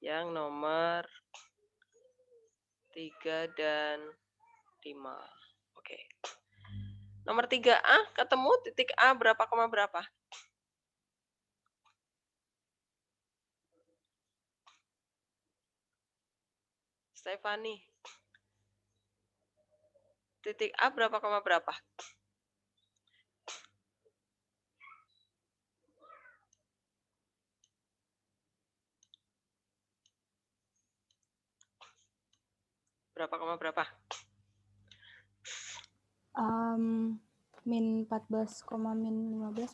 Yang nomor 3 dan 5. Oke. Nomor 3A ketemu titik A berapa koma berapa? Stefani. Titik A berapa koma berapa? Berapa koma berapa? Min 14, min 15.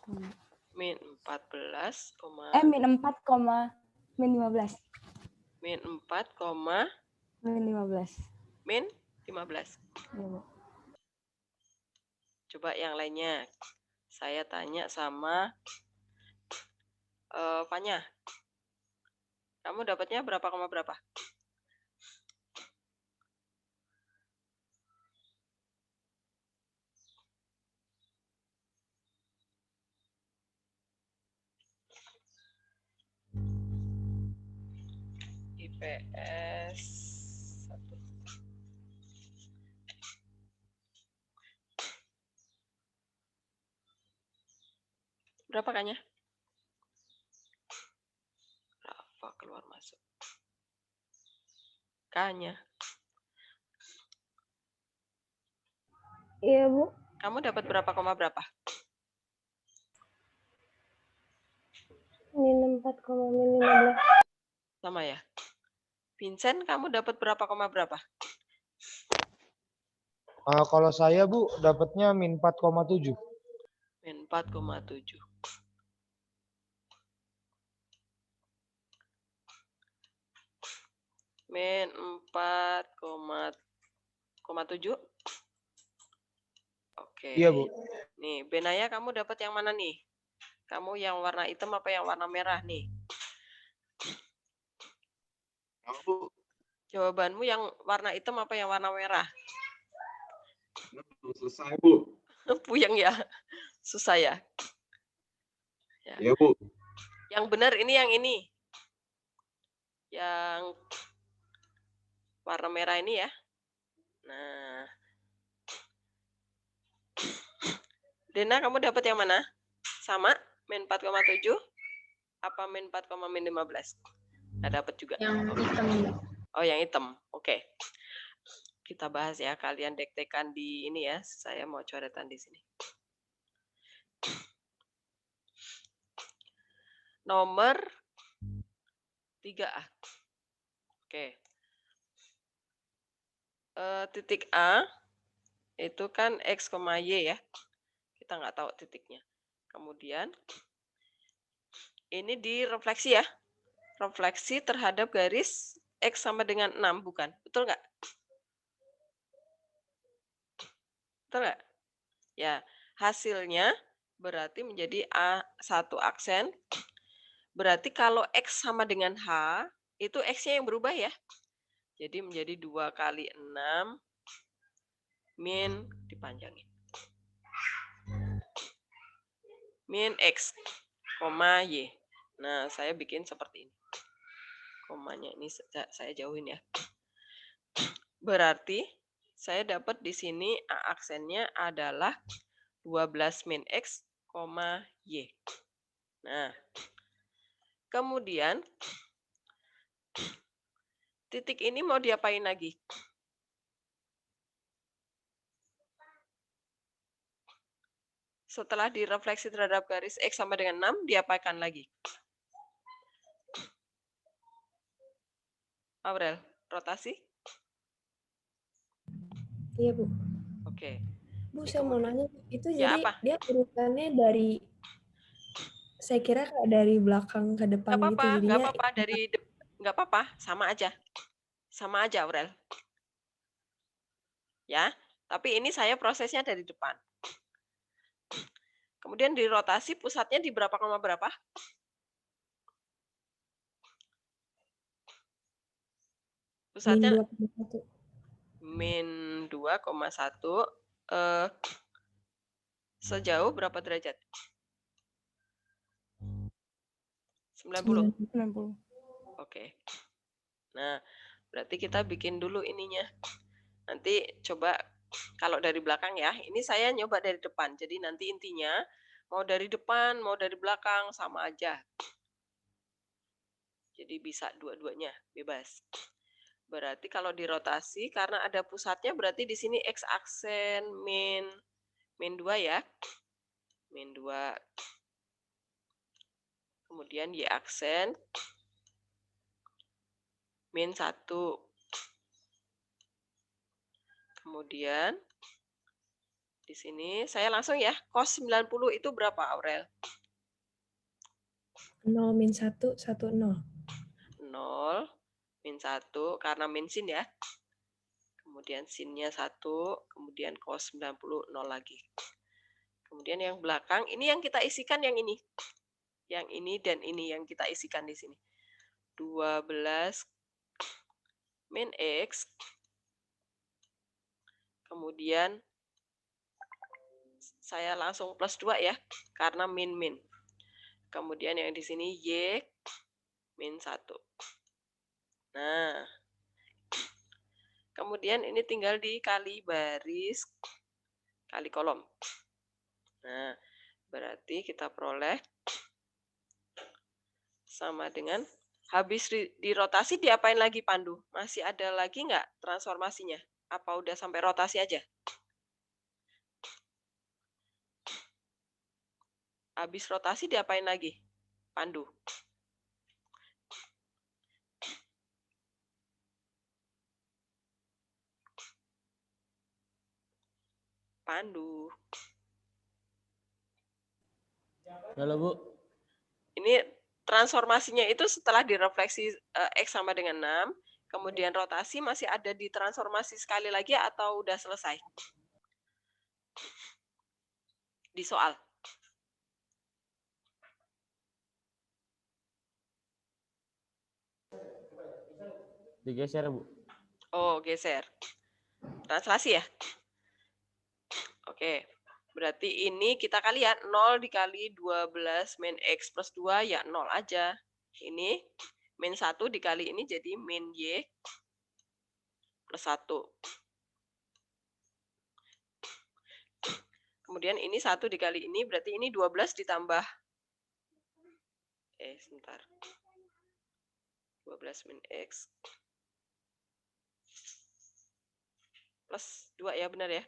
Min 14, min 4, min 15. Min 4, min 15. Min 15. Ya, Bu. Coba yang lainnya. Saya tanya sama Fanya. Kamu dapatnya berapa koma berapa? IPS 1. Berapa kayaknya? Rafa keluar masuk. Kayaknya. Iya, Bu. Kamu dapat berapa koma berapa? Min 4, min 15. Sama ya. Vincent, kamu dapat berapa koma berapa? Kalau saya, Bu, dapatnya min 4,7. Min 4,7. Min 4,7. Oke. Iya, Bu. Nih, Benaya kamu dapat yang mana nih? Kamu yang warna hitam apa yang warna merah nih? Bu. Jawabanmu yang warna hitam apa yang warna merah? Belum selesai, Bu. Puyeng ya? Susah ya? Iya, Bu. Yang benar ini yang ini. Yang warna merah ini ya. Nah. Dena, kamu dapat yang mana? Sama? Min 4,7? Apa min 4, min 15? Nggak dapat juga. Yang hitam. Oh, yang hitam. Oke. Kita bahas ya. Kalian dek-dekan di ini ya. Saya mau coretan di sini. Nomor 3A. Oke. Titik A itu kan X, Y ya. Kita nggak tahu titiknya. Kemudian ini direfleksi ya. Refleksi terhadap garis X sama dengan 6, bukan? Betul nggak? Betul nggak? Ya, hasilnya berarti menjadi A1 aksen. Berarti kalau X sama dengan H, itu X-nya yang berubah ya. Jadi menjadi 2 kali 6 min dipanjangin. Min X, Y. Nah, saya bikin seperti ini. Komanya ini saya jauhin ya. Berarti saya dapat di sini A aksennya adalah 12 min X, Y. Nah, kemudian titik ini mau diapain lagi? Setelah direfleksi terhadap garis X sama dengan 6, diapakan lagi? Aurel, rotasi? Iya, Bu. Oke. Bu, saya mau nanya, itu Ya, jadi apa? dia urutannya dari, saya kira kayak dari belakang ke depan gitu, jadinya. Nggak apa-apa, nggak apa-apa, sama aja, Aurel. Ya, tapi ini saya prosesnya dari depan. Kemudian dirotasi pusatnya di berapa koma berapa? Pusatnya min 2,1. Sejauh berapa derajat? 90. 90. Oke. Nah, berarti kita bikin dulu ininya. Nanti coba kalau dari belakang ya, ini saya nyoba dari depan. Jadi nanti intinya mau dari depan, mau dari belakang sama aja. Jadi bisa dua-duanya, bebas. Berarti kalau dirotasi karena ada pusatnya berarti di sini X aksen min 2 ya. Min 2. Kemudian Y aksen min 1. Kemudian di sini saya langsung ya, cos 90 itu berapa, Aurel? 0 min 1, 1, 0. 0 min 1 karena min sin ya. Kemudian sinnya 1, kemudian cos 90 0 lagi. Kemudian yang belakang ini yang kita isikan yang ini. Yang ini dan ini yang kita isikan di sini. 12 min X. Kemudian saya langsung plus 2 ya, karena min. Kemudian yang di sini Y min 1. Nah, kemudian ini tinggal dikali baris, kali kolom. Nah, berarti kita peroleh sama dengan, habis dirotasi diapain lagi Pandu? Masih ada lagi nggak transformasinya? Apa udah sampai rotasi aja? Habis rotasi diapain lagi, Pandu? Pandu. Halo Bu. Ini transformasinya itu setelah direfleksi X sama dengan 6, kemudian rotasi masih ada di transformasi sekali lagi atau udah selesai? Di soal. Digeser Bu. Oh, geser. Translasi ya? Oke. Berarti ini kita kali ya, 0 dikali 12 min X plus 2 ya 0 aja. Ini min 1 dikali ini jadi min Y plus 1. Kemudian ini 1 dikali ini, berarti ini 12 ditambah. Sebentar. 12 min X. Plus 2 ya, benar ya.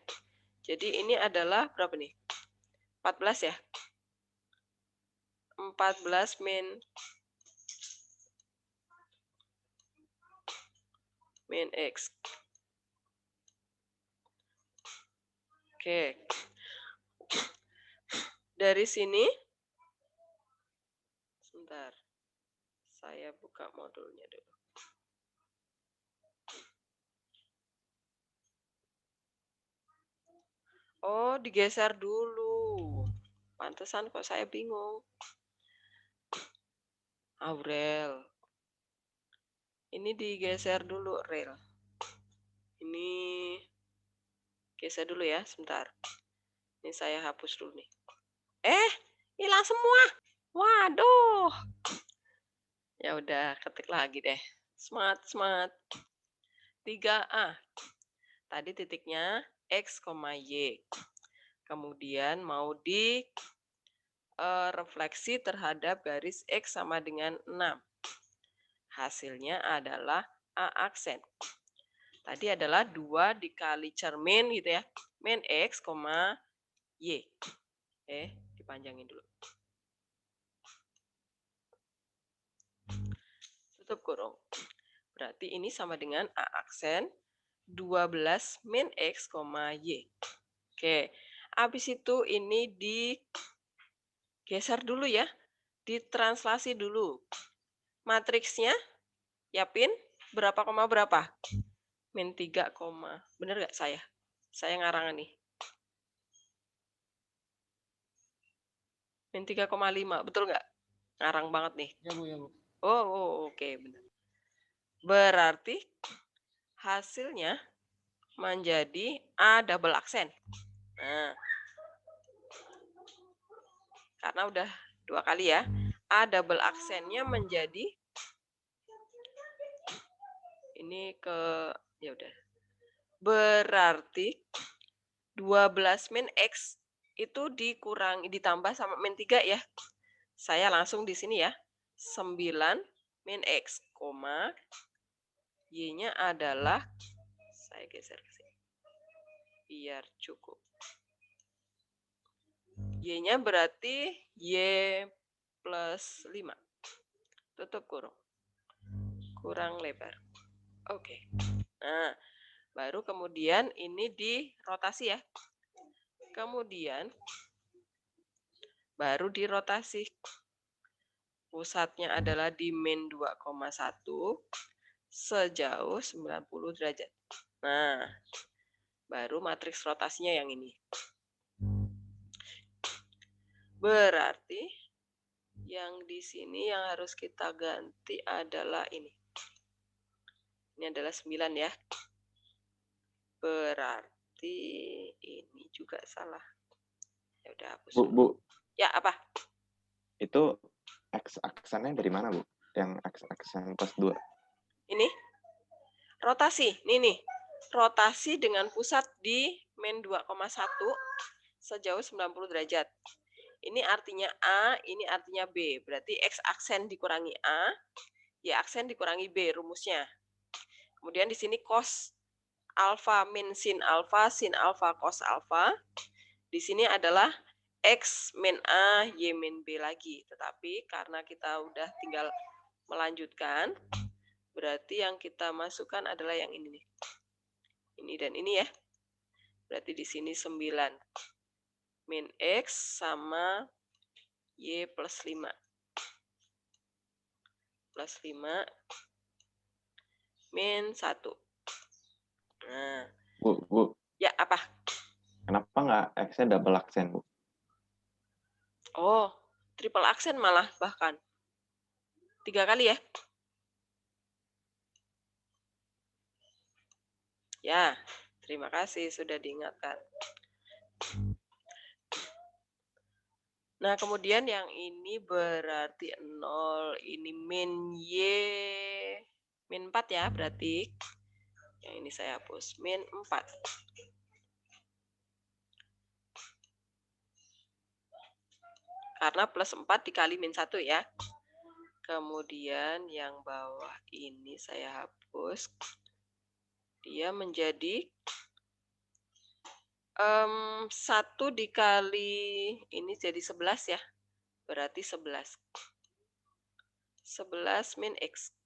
Jadi ini adalah berapa nih? 14 ya? 14 min X. Oke. Dari sini, sebentar. Saya buka modulnya dulu. Oh, digeser dulu. Pantesan kok saya bingung. Aurel. Ini digeser dulu, rel. Ini geser dulu ya, sebentar. Ini saya hapus dulu nih. Hilang semua. Waduh. Ya udah, ketik lagi deh. Smart. 3A. Tadi titiknya X, Y. Kemudian mau di refleksi terhadap garis X sama dengan 6. Hasilnya adalah A aksen. Tadi adalah 2 dikali cermin gitu ya. Min X, Y. Dipanjangin dulu. Tutup kurung. Berarti ini sama dengan A aksen 12 min X, Y. Oke. Habis itu ini digeser dulu ya. Ditranslasi dulu. Matriksnya, Yapin, berapa koma berapa? Min 3, bener nggak saya? Saya ngarangan nih. Min 3,5, betul nggak? Ngarang banget nih. Ya Bu, ya Bu. Oh, oke, benar. Berarti hasilnya menjadi A double aksen. Nah, karena udah 2 kali ya. A double aksennya menjadi Ini ke, ya udah. Berarti 12 min X itu ditambah sama min 3 ya. Saya langsung di sini ya. 9 min X, Y-nya adalah, saya geser ke sini. Biar cukup. Y-nya berarti Y plus 5. Tutup kurung. Kurang lebar. Oke. Nah, baru kemudian ini dirotasi ya. Kemudian baru dirotasi. Pusatnya adalah di min 2,1 sejauh 90 derajat. Nah, baru matriks rotasinya yang ini. Berarti yang di sini yang harus kita ganti adalah ini. Ini adalah 9 ya. Berarti ini juga salah. Ya udah hapus. Bu, Ya, apa? itu X aksennya dari mana, Bu? Yang X aksen plus 2. Ini rotasi. Nih. Rotasi dengan pusat di min 2,1 sejauh 90 derajat. Ini artinya A, ini artinya B. Berarti X aksen dikurangi A, Y aksen dikurangi B rumusnya. Kemudian di sini cos alfa min sin alfa, cos alfa. Di sini adalah X min A, Y min B lagi. Tetapi karena kita udah tinggal melanjutkan, berarti yang kita masukkan adalah yang ini nih. Ini dan ini ya. Berarti di sini 9 min X sama Y plus 5. Plus 5 min 1. Nah. Bu. Ya, apa? Kenapa nggak X-nya double aksen, Bu? Oh, triple aksen malah bahkan. 3 kali ya. Ya, terima kasih sudah diingatkan. Nah, kemudian yang ini berarti 0, ini min Y, min 4 ya, berarti yang ini saya hapus, min 4. Karena plus 4 dikali min 1 ya. Kemudian yang bawah ini saya hapus. Dia menjadi 1 dikali ini jadi 11 ya. Berarti 11. 11 min X.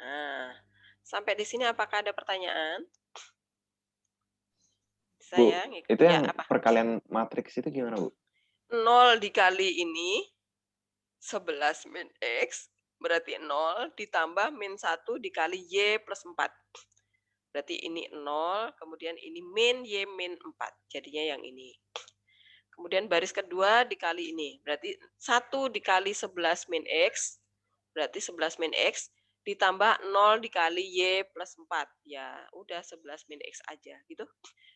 Nah, sampai di sini apakah ada pertanyaan? Saya Bu, itu yang apa? perkalian matriks itu gimana, Bu? 0 dikali ini 11 min X berarti 0 ditambah min 1 dikali Y plus 4. Berarti ini 0, kemudian ini min Y min 4. Jadinya yang ini. Kemudian baris kedua dikali ini. Berarti 1 dikali 11 min X. Berarti 11 min X ditambah 0 dikali Y plus 4. Ya udah 11 min X aja gitu.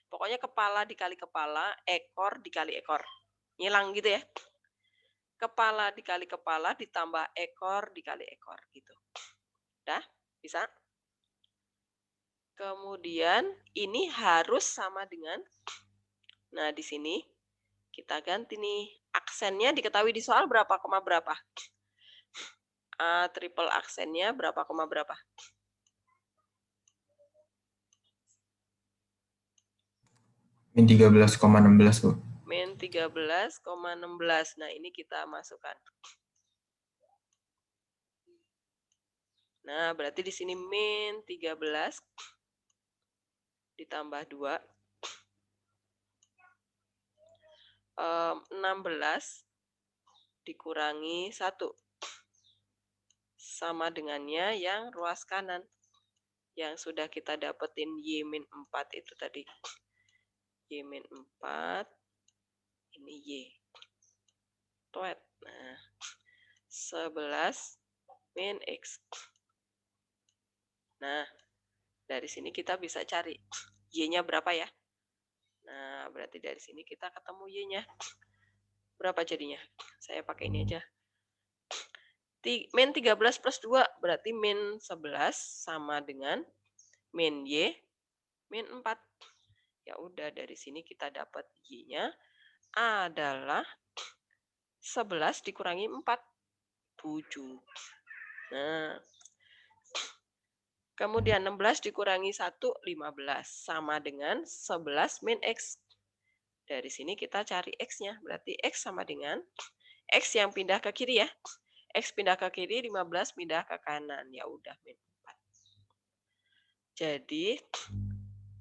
Pokoknya kepala dikali kepala, ekor dikali ekor. Ngilang gitu ya. Kepala dikali kepala ditambah ekor dikali ekor gitu. Udah? Bisa? Kemudian ini harus sama dengan, nah di sini kita ganti nih. Aksennya diketahui di soal berapa koma berapa? Triple aksennya berapa koma berapa? Min 13,16, Bu. Min 13,16. Nah, ini kita masukkan. Nah, berarti di sini min 13 ditambah 2. 16 dikurangi 1. Sama dengannya yang ruas kanan. Yang sudah kita dapetin Y min 4 itu tadi. Y min 4. Ini Y. Tuet. Nah, 11 min X. Nah, dari sini kita bisa cari Y-nya berapa ya? Nah, berarti dari sini kita ketemu Y-nya. Berapa jadinya? Saya pakai ini aja. Min 13 plus 2 berarti min 11 sama dengan min Y, min 4. Ya udah, dari sini kita dapat Y-nya adalah 11 dikurangi 4, 7. Nah, kemudian 16 dikurangi 1, 15. Sama dengan 11 min X. Dari sini kita cari X-nya. Berarti X sama dengan X yang pindah ke kiri ya. X pindah ke kiri, 15 pindah ke kanan. Ya udah, min 4. Jadi,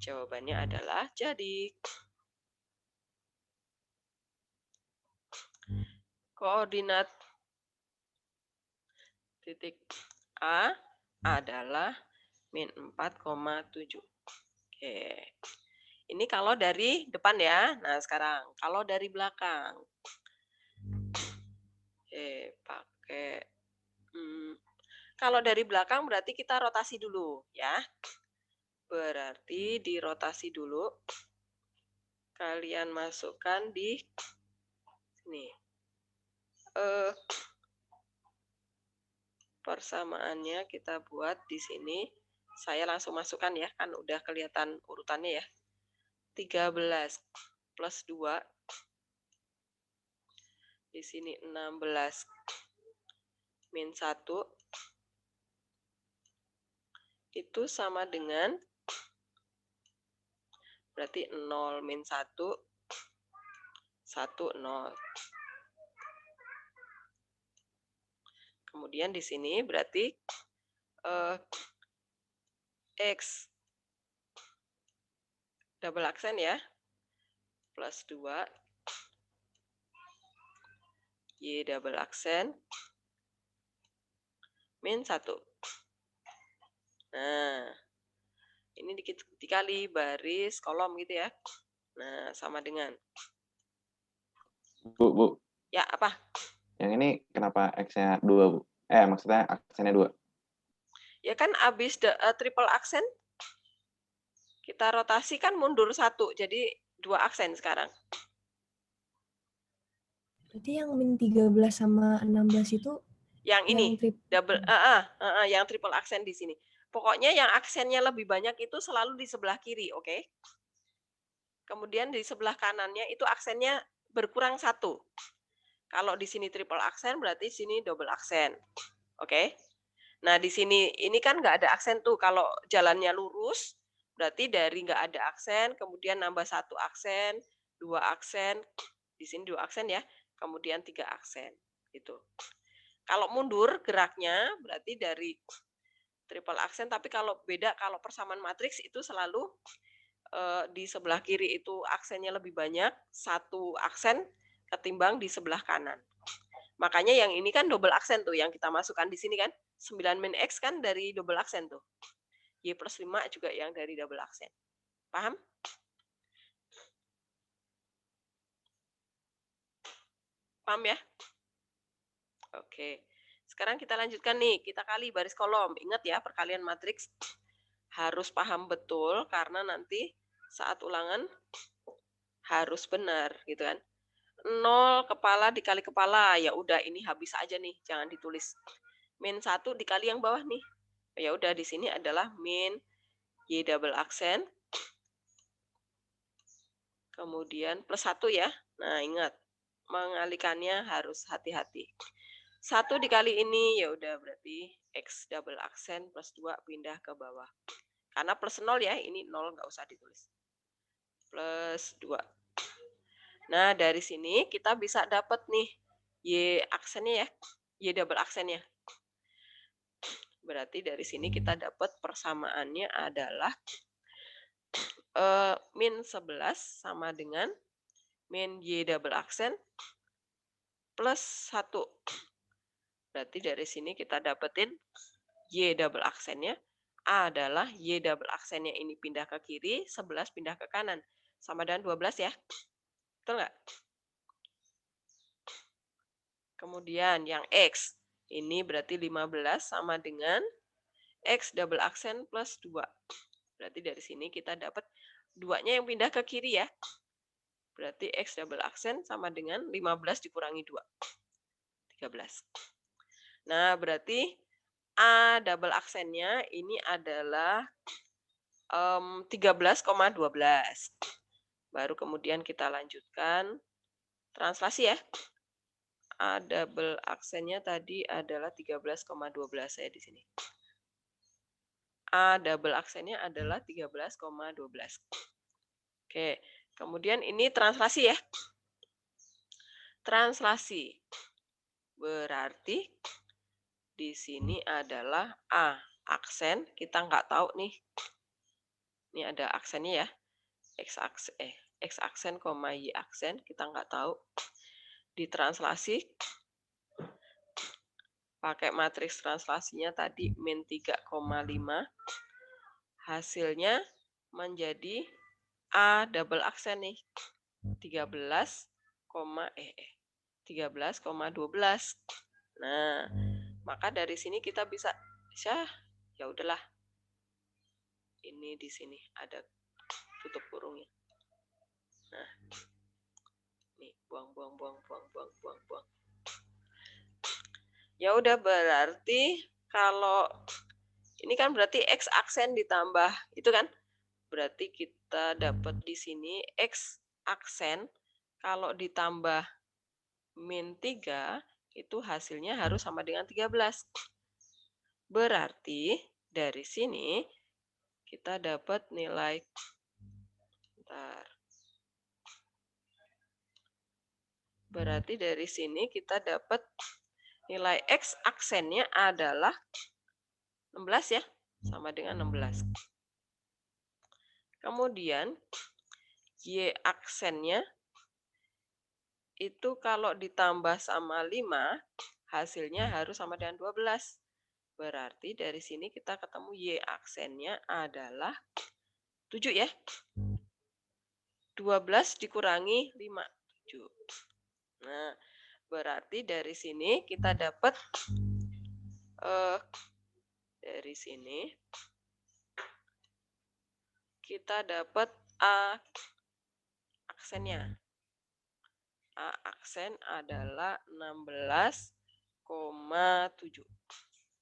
jawabannya adalah jadi. Koordinat titik A adalah min 4,7. Oke. Ini kalau dari depan ya. Nah, sekarang kalau dari belakang. Pakai kalau dari belakang berarti kita rotasi dulu ya. Berarti dirotasi dulu. Kalian masukkan di sini. Persamaannya kita buat di sini. Saya langsung masukkan ya, kan udah kelihatan urutannya ya. 13 plus 2. Di sini 16 min 1. Itu sama dengan berarti 0 min 1, 1, 0. Kemudian di sini berarti X double aksen ya, plus 2, Y double aksen, min 1. Nah, ini dikali baris kolom gitu ya. Nah, sama dengan. Bu. Ya, apa? Yang ini kenapa X-nya 2, Bu? Maksudnya aksennya 2. Ya kan abis triple aksen, kita rotasi kan mundur 1, jadi 2 aksen sekarang. Berarti yang min 13 sama 16 itu yang ini double yang triple aksen di sini. Pokoknya yang aksennya lebih banyak itu selalu di sebelah kiri, oke? Kemudian di sebelah kanannya itu aksennya berkurang 1. Kalau di sini triple aksen berarti sini double aksen. Oke? Nah, di sini ini kan nggak ada aksen tuh. Kalau jalannya lurus berarti dari nggak ada aksen, kemudian nambah 1 aksen, 2 aksen, di sini 2 aksen ya, kemudian 3 aksen. Gitu. Kalau mundur geraknya berarti dari triple aksen, tapi kalau beda, kalau persamaan matriks itu selalu di sebelah kiri itu aksennya lebih banyak, 1 aksen ketimbang di sebelah kanan. Makanya yang ini kan double aksen tuh yang kita masukkan di sini kan. 9 min X kan dari double aksen tuh. Y plus 5 juga yang dari double aksen. Paham? Paham ya? Oke. Sekarang kita lanjutkan nih. Kita kali baris kolom. Ingat ya, perkalian matriks harus paham betul karena nanti saat ulangan harus benar gitu kan. 0 kepala dikali kepala. Ya udah, ini habis aja nih, jangan ditulis. Min 1 dikali yang bawah nih. Ya udah, di sini adalah min Y double aksen. Kemudian plus 1 ya. Nah, ingat, mengalikannya harus hati-hati. 1 dikali ini, ya udah berarti X double aksen plus 2 pindah ke bawah. Karena plus 0 ya, ini 0 nggak usah ditulis. Plus 2. Nah, dari sini kita bisa dapat nih Y aksennya ya, Y double aksennya. Berarti dari sini kita dapat persamaannya adalah min 11 sama dengan min Y double aksen plus 1. Berarti dari sini kita dapetin Y double aksennya adalah Y double aksennya ini pindah ke kiri, 11 pindah ke kanan. Sama dengan 12 ya. Betul nggak? Kemudian yang X. Ini berarti 15 sama dengan X double aksen plus 2. Berarti dari sini kita dapat 2-nya yang pindah ke kiri ya. Berarti X double aksen sama dengan 15 dikurangi 2. 13. Nah, berarti A double aksennya ini adalah 13,12. Baru kemudian kita lanjutkan translasi ya. A double aksennya tadi adalah 13,12 saya di sini. A double aksennya adalah 13,12. Oke, kemudian ini translasi ya. Translasi. Berarti di sini adalah A aksen, kita nggak tahu nih. Ini ada aksennya ya. X aksen, Y aksen, kita nggak tahu. Ditranslasi pakai matriks translasinya tadi min 3,5, hasilnya menjadi A double aksen nih 13,12. Nah, maka dari sini kita bisa ya udahlah, ini di sini ada tutup kurungnya. Nah, nih buang. Ya udah, berarti kalau ini kan berarti X aksen ditambah itu kan, berarti kita dapat di sini X aksen kalau ditambah min 3 itu hasilnya harus sama dengan 13. Berarti dari sini kita dapat nilai Berarti dari sini kita dapat nilai X aksennya adalah 16 ya, sama dengan 16. Kemudian Y aksennya itu kalau ditambah sama 5, hasilnya harus sama dengan 12. Berarti dari sini kita ketemu Y aksennya adalah 7 ya. 12 dikurangi 5, 7. Nah, berarti dari sini kita dapat dari sini kita dapat A aksennya. A aksen adalah 16,7.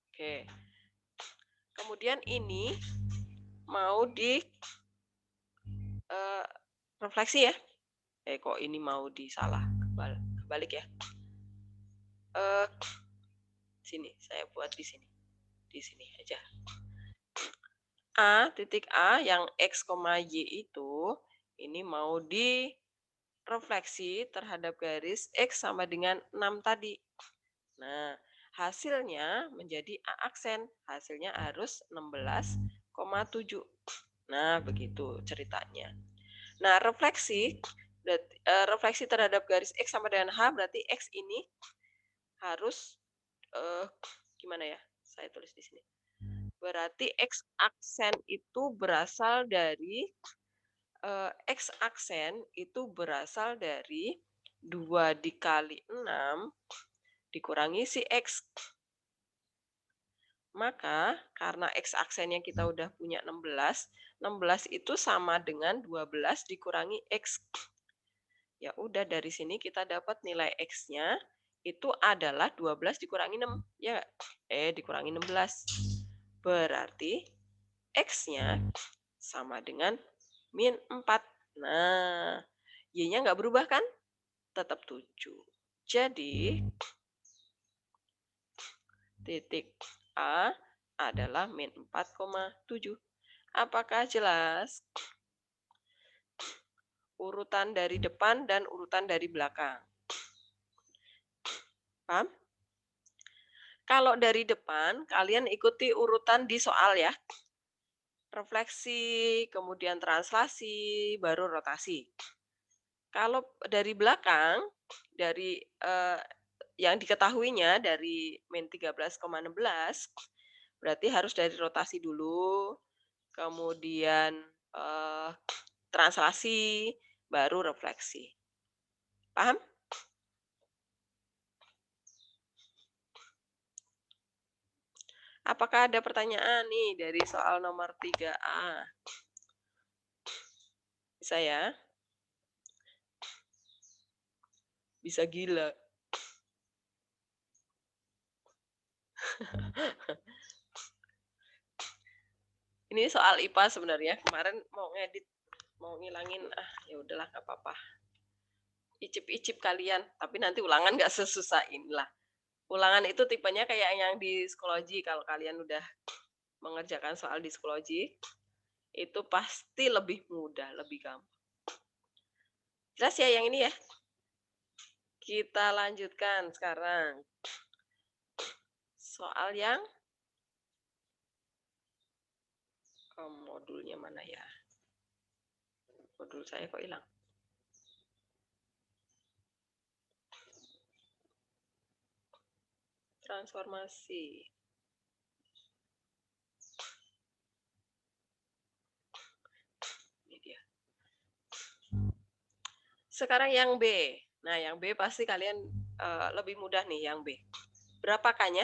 Oke. Kemudian ini mau di refleksi ya. Kok ini mau disalah kebalik ya. Sini saya buat di sini. Di sini aja. A titik A yang X, Y itu ini mau direfleksi terhadap garis X sama dengan 6 tadi. Nah, hasilnya menjadi A aksen. Hasilnya harus 16,7. Nah, begitu ceritanya. Nah, refleksi terhadap garis X sama dengan H, berarti X ini harus gimana ya? Saya tulis di sini. Berarti X aksen itu berasal dari X aksen itu berasal dari 2 dikali 6 dikurangi si X. Maka karena X aksennya kita udah punya 16 itu sama dengan 12 dikurangi X. Ya udah, dari sini kita dapat nilai X-nya itu adalah 12 dikurangi 6. Ya, dikurangi 16. Berarti X-nya sama dengan min 4. Nah, Y-nya nggak berubah kan? Tetap 7. Jadi, titik A adalah min 4,7. Apakah jelas? Urutan dari depan dan urutan dari belakang. Paham? Kalau dari depan, kalian ikuti urutan di soal ya. Refleksi, kemudian translasi, baru rotasi. Kalau dari belakang, dari yang diketahuinya dari min 13,16, berarti harus dari rotasi dulu, kemudian translasi, baru refleksi. Paham? Apakah ada pertanyaan nih dari soal nomor 3A? Bisa ya? Bisa gila. Ini soal IPA sebenarnya. Kemarin mau ngedit, mau ngilangin, ya udahlah nggak apa-apa. Icip-icip kalian, tapi nanti ulangan nggak sesusah inilah. Ulangan itu tipenya kayak yang di psikologi. Kalau kalian udah mengerjakan soal di psikologi, itu pasti lebih mudah, lebih gampang. Jelas ya yang ini ya? Kita lanjutkan sekarang. Soal yang modulnya mana ya? Modul saya kok hilang. Transformasi. Ini dia. Sekarang yang B. Nah, yang B pasti kalian lebih mudah nih yang B. Berapa K-nya?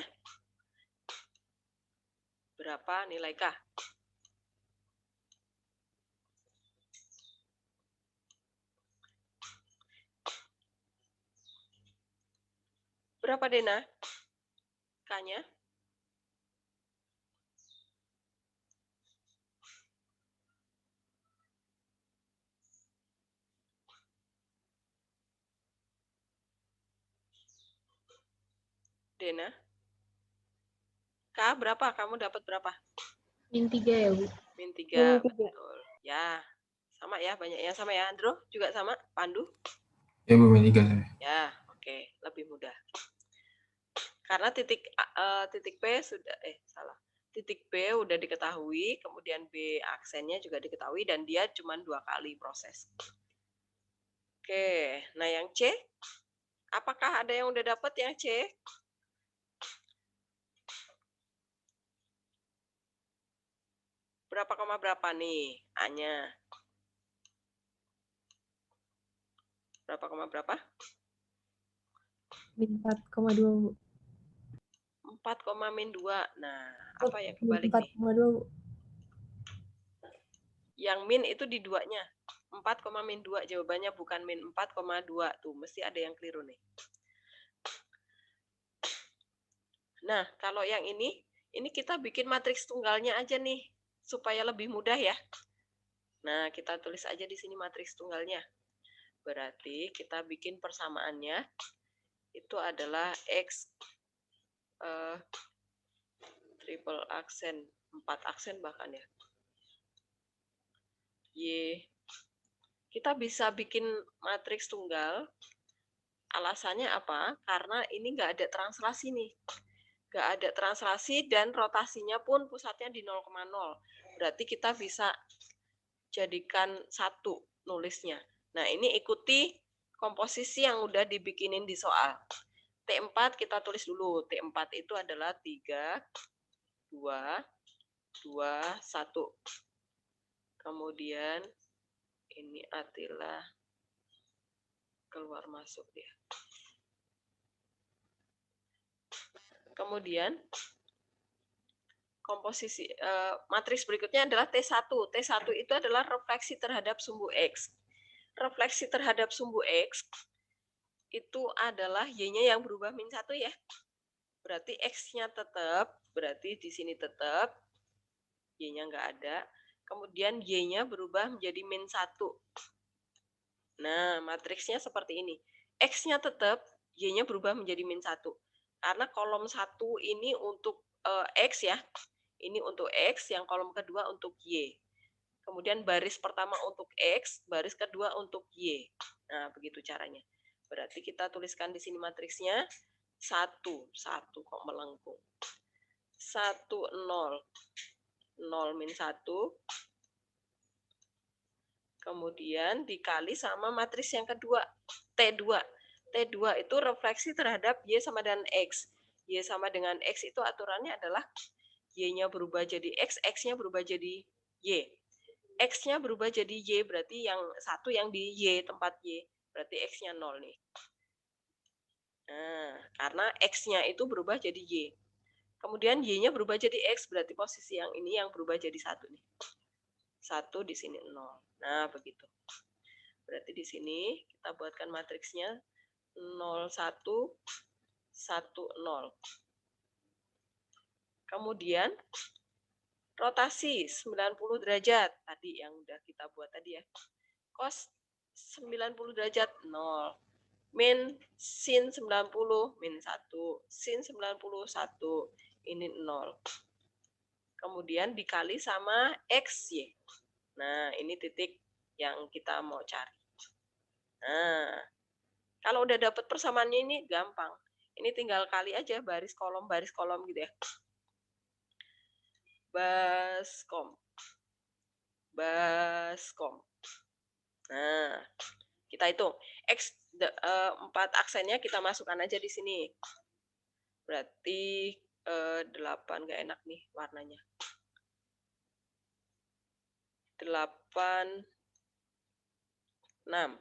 Berapa nilai K? Berapa Dena? K-nya? Dena? K berapa? Kamu dapat berapa? Min 3 ya, Bu. Min 3, Min 3. betul. Ya, sama ya, banyak yang sama ya. Andro juga sama? Pandu? Ya Bu, min 3 saya. Ya, oke, lebih mudah. Karena titik P sudah salah. Titik B udah diketahui, kemudian B aksennya juga diketahui dan dia cuma 2 kali proses. Oke, nah yang C, apakah ada yang udah dapat yang C? Berapa koma berapa nih A-nya? Berapa koma berapa? Min 4,2, Bu. 4, min 2. Nah, apa yang kebalik Min nih? 4,2, Bu. Yang min itu di 2-nya. 4, min 2 jawabannya bukan min 4,2. Tuh, mesti ada yang keliru nih. Nah, kalau yang ini kita bikin matriks tunggalnya aja nih supaya lebih mudah ya. Nah, kita tulis aja di sini matriks tunggalnya. Berarti kita bikin persamaannya itu adalah X triple aksen, 4 aksen bahkan ya. Y. Kita bisa bikin matriks tunggal. Alasannya apa? Karena ini nggak ada translasi nih. Nggak ada translasi dan rotasinya pun pusatnya di 0,0. Berarti kita bisa jadikan 1 nulisnya. Nah, ini ikuti komposisi yang udah dibikinin di soal. T4 kita tulis dulu. T4 itu adalah 3, 2, 2, 1. Kemudian ini Atila keluar masuk dia. Kemudian komposisi matriks berikutnya adalah T1. T1 itu adalah refleksi terhadap sumbu X. Refleksi terhadap sumbu X itu adalah Y-nya yang berubah min 1 ya. Berarti X-nya tetap, berarti di sini tetap, Y-nya nggak ada. Kemudian Y-nya berubah menjadi min 1. Nah, matriksnya seperti ini. X-nya tetap, Y-nya berubah menjadi min 1. Karena kolom 1 ini untuk X ya. Ini untuk X, yang kolom kedua untuk Y. Kemudian baris pertama untuk X, baris kedua untuk Y. Nah, begitu caranya. Berarti kita tuliskan di sini matriksnya 1 kok melengkung. 1, 0. 0 min 1. Kemudian dikali sama matriks yang kedua, T2. T2 itu refleksi terhadap Y sama dengan X. Y sama dengan X itu aturannya adalah Y-nya berubah jadi X, X-nya berubah jadi Y. X-nya berubah jadi Y, berarti yang 1 yang di Y, tempat Y. Berarti X-nya 0 nih. Nah, karena X-nya itu berubah jadi Y. Kemudian Y-nya berubah jadi X, berarti posisi yang ini yang berubah jadi 1 nih. 1 di sini 0. Nah, begitu. Berarti di sini kita buatkan matriksnya 0, 1, 1, 0. Kemudian Rotasi 90 derajat. Tadi yang udah kita buat tadi ya. Cos 90 derajat 0. Min sin 90 min 1. Sin 91 ini 0. Kemudian dikali sama XY. Nah, ini titik yang kita mau cari. Nah, kalau udah dapat persamaannya ini gampang. Ini tinggal kali aja baris kolom gitu ya. Baskom. Nah, kita hitung. X 4 aksennya kita masukkan aja di sini. Berarti 8 nggak enak nih warnanya. 8, 6.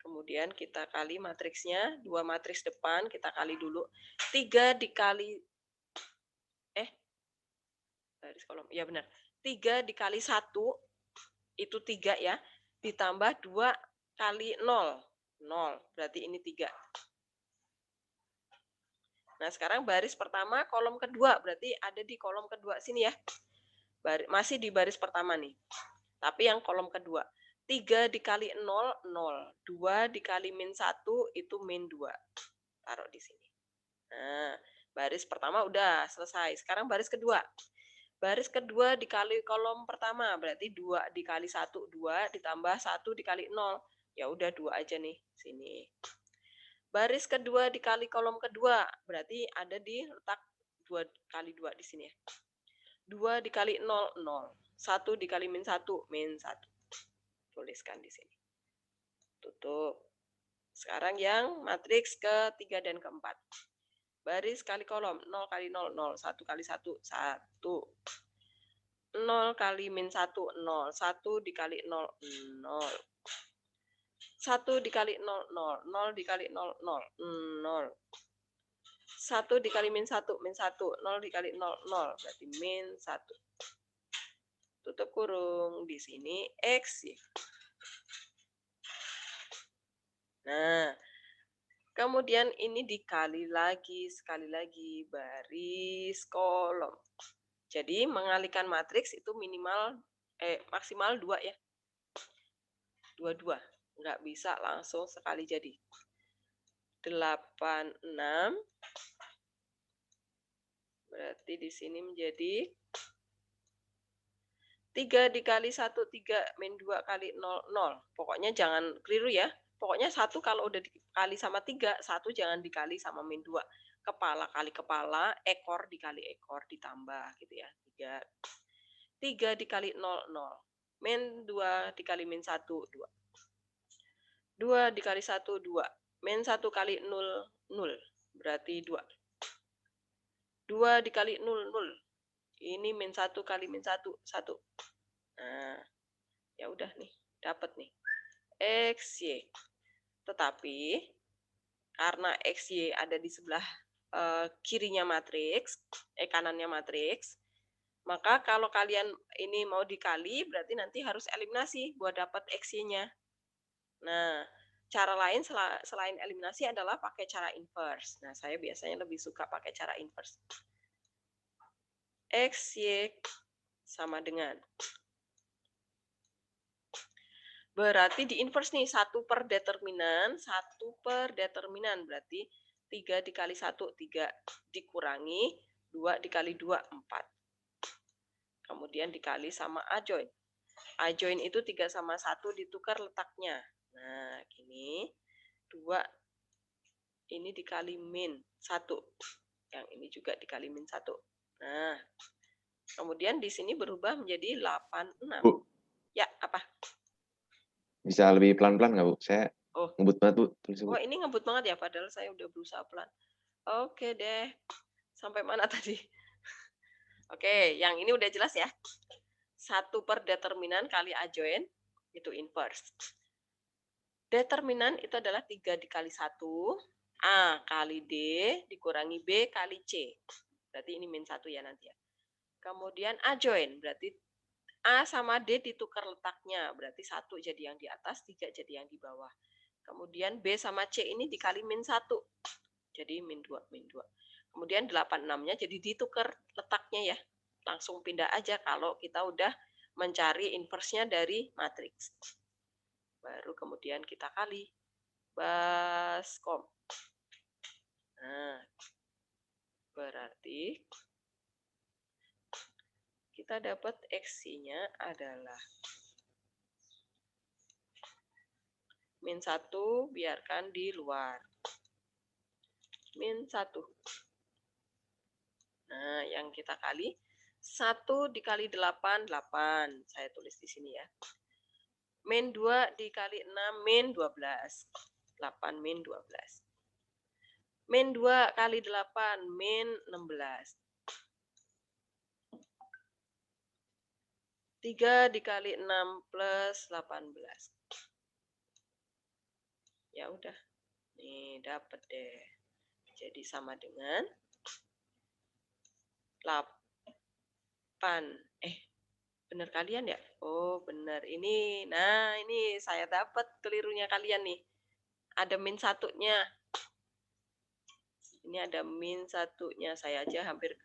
Kemudian kita kali matriksnya, 2 matriks depan kita kali dulu. 3 dikali baris kolom. Ya benar. 3 dikali 1 itu 3 ya. Ditambah 2 kali 0. 0. Berarti ini 3. Nah, sekarang baris pertama, kolom kedua. Berarti ada di kolom kedua sini ya. Masih di baris pertama nih. Tapi yang kolom kedua. 3 dikali 0, 0. 2 dikali min 1, itu min 2. Taruh di sini. Nah, baris pertama udah selesai. Sekarang baris kedua. Baris kedua dikali kolom pertama. Berarti 2 dikali 1, 2. Ditambah 1 dikali 0. Ya udah 2 aja nih. Sini. Baris kedua dikali kolom kedua. Berarti ada di letak 2 kali 2 di sini ya. 2 dikali 0, 0. 1 dikali min 1, min 1. Tuliskan di sini. Tutup. Sekarang yang matriks ketiga dan keempat. Baris kali kolom. 0 kali 0, 0. 1 kali 1, 1. 0 kali min 1, 0. 1 dikali 0, 0. 1 dikali 0, 0. 0 dikali 0, 0. 0. 1 dikali min 1, min 1. 0 dikali 0, 0. Berarti min 1. Tutup kurung. Di sini X. Nah, kemudian ini dikali lagi, sekali lagi, baris kolom. Jadi mengalihkan matriks itu maksimal 2 ya. 2. Nggak bisa langsung sekali jadi. 8, 6. Berarti di sini menjadi 3 dikali 1, 3 min 2 kali 0, 0. Pokoknya jangan keliru ya. Pokoknya 1 kalau udah dikali sama 3, 1 jangan dikali sama min 2. Kepala kali kepala, ekor dikali ekor, ditambah gitu ya. 3 dikali 0, 0. Min 2 dikali min 1, 2. 2 dikali 1, 2. Min 1 kali 0, 0. Berarti 2. 2 dikali 0, 0. Ini min 1 kali min 1, 1. Nah, ya udah nih, dapat nih. XY. Tetapi karena XY ada di sebelah kirinya matriks, kanannya matriks, maka kalau kalian ini mau dikali, berarti nanti harus eliminasi buat dapat XY-nya. Nah, cara lain selain eliminasi adalah pakai cara inverse. Nah, saya biasanya lebih suka pakai cara inverse. XY sama dengan. Berarti di inverse nih, 1 per determinan, 1 per determinan. Berarti 3 dikali 1, 3. Dikurangi 2 dikali 2, 4. Kemudian dikali sama adjoint. Adjoint itu 3 sama 1 ditukar letaknya. Nah, gini. 2 ini dikali min 1. Yang ini juga dikali min 1. Nah, kemudian di sini berubah menjadi 86. Bu. Ya, apa? Bisa lebih pelan-pelan nggak, Bu? Saya ngebut banget, Bu. Tulis, Bu. Oh, ini ngebut banget ya, padahal saya udah berusaha pelan. Oke deh. Sampai mana tadi? Oke, yang ini udah jelas ya. 1 per determinan kali adjoint, itu inverse. Determinan itu adalah 3 dikali 1, A kali D dikurangi B kali C. Berarti ini min 1 ya nanti ya. Kemudian adjoint, berarti A sama D ditukar letaknya. Berarti 1 jadi yang di atas, 3 jadi yang di bawah. Kemudian B sama C ini dikali min 1. Jadi min 2, min 2. Kemudian 86-nya jadi ditukar letaknya ya. Langsung pindah aja kalau kita udah mencari inverse-nya dari matriks. Baru kemudian kita kali baskom. Nah, berarti kita dapat X-nya adalah min 1, biarkan di luar. Min 1. Nah, yang kita kali 1 dikali 8, 8. Saya tulis di sini ya. Min 2 dikali 6, min 12. 8 min 12. Min 2 kali 8, min 16. 3 dikali 6 plus 18. Ya udah. Nih, dapat deh. Jadi sama dengan 8. Benar kalian ya? Oh, benar. Ini. Nah, ini saya dapat kelirunya kalian nih. Ada min 1-nya. Ini ada min 1-nya. Saya aja hampir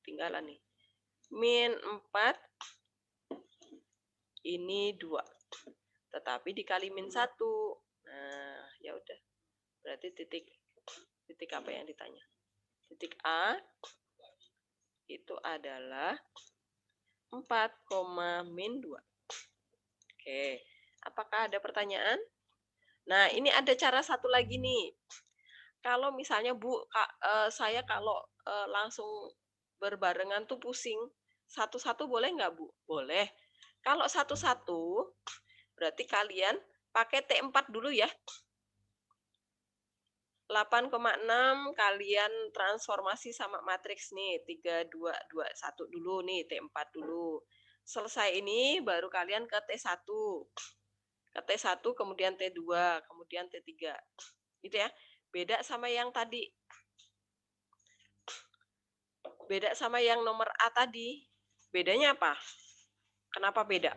ketinggalan nih. Min 4. Ini 2. Tetapi dikali min 1. Nah, ya udah. Berarti titik apa yang ditanya? Titik A itu adalah 4, min 2. Oke. Apakah ada pertanyaan? Nah, ini ada cara satu lagi nih. Kalau misalnya Bu, saya kalau langsung berbarengan tuh pusing. Satu-satu boleh nggak Bu? Boleh. Kalau satu-satu, berarti kalian pakai T4 dulu ya. 8,6 kalian transformasi sama matriks nih. 3, 2, 2, 1 dulu nih. T4 dulu. Selesai ini baru kalian ke T1. Ke T1 kemudian T2, kemudian T3. Gitu ya. Beda sama yang tadi. Beda sama yang nomor A tadi. Bedanya apa? Kenapa beda?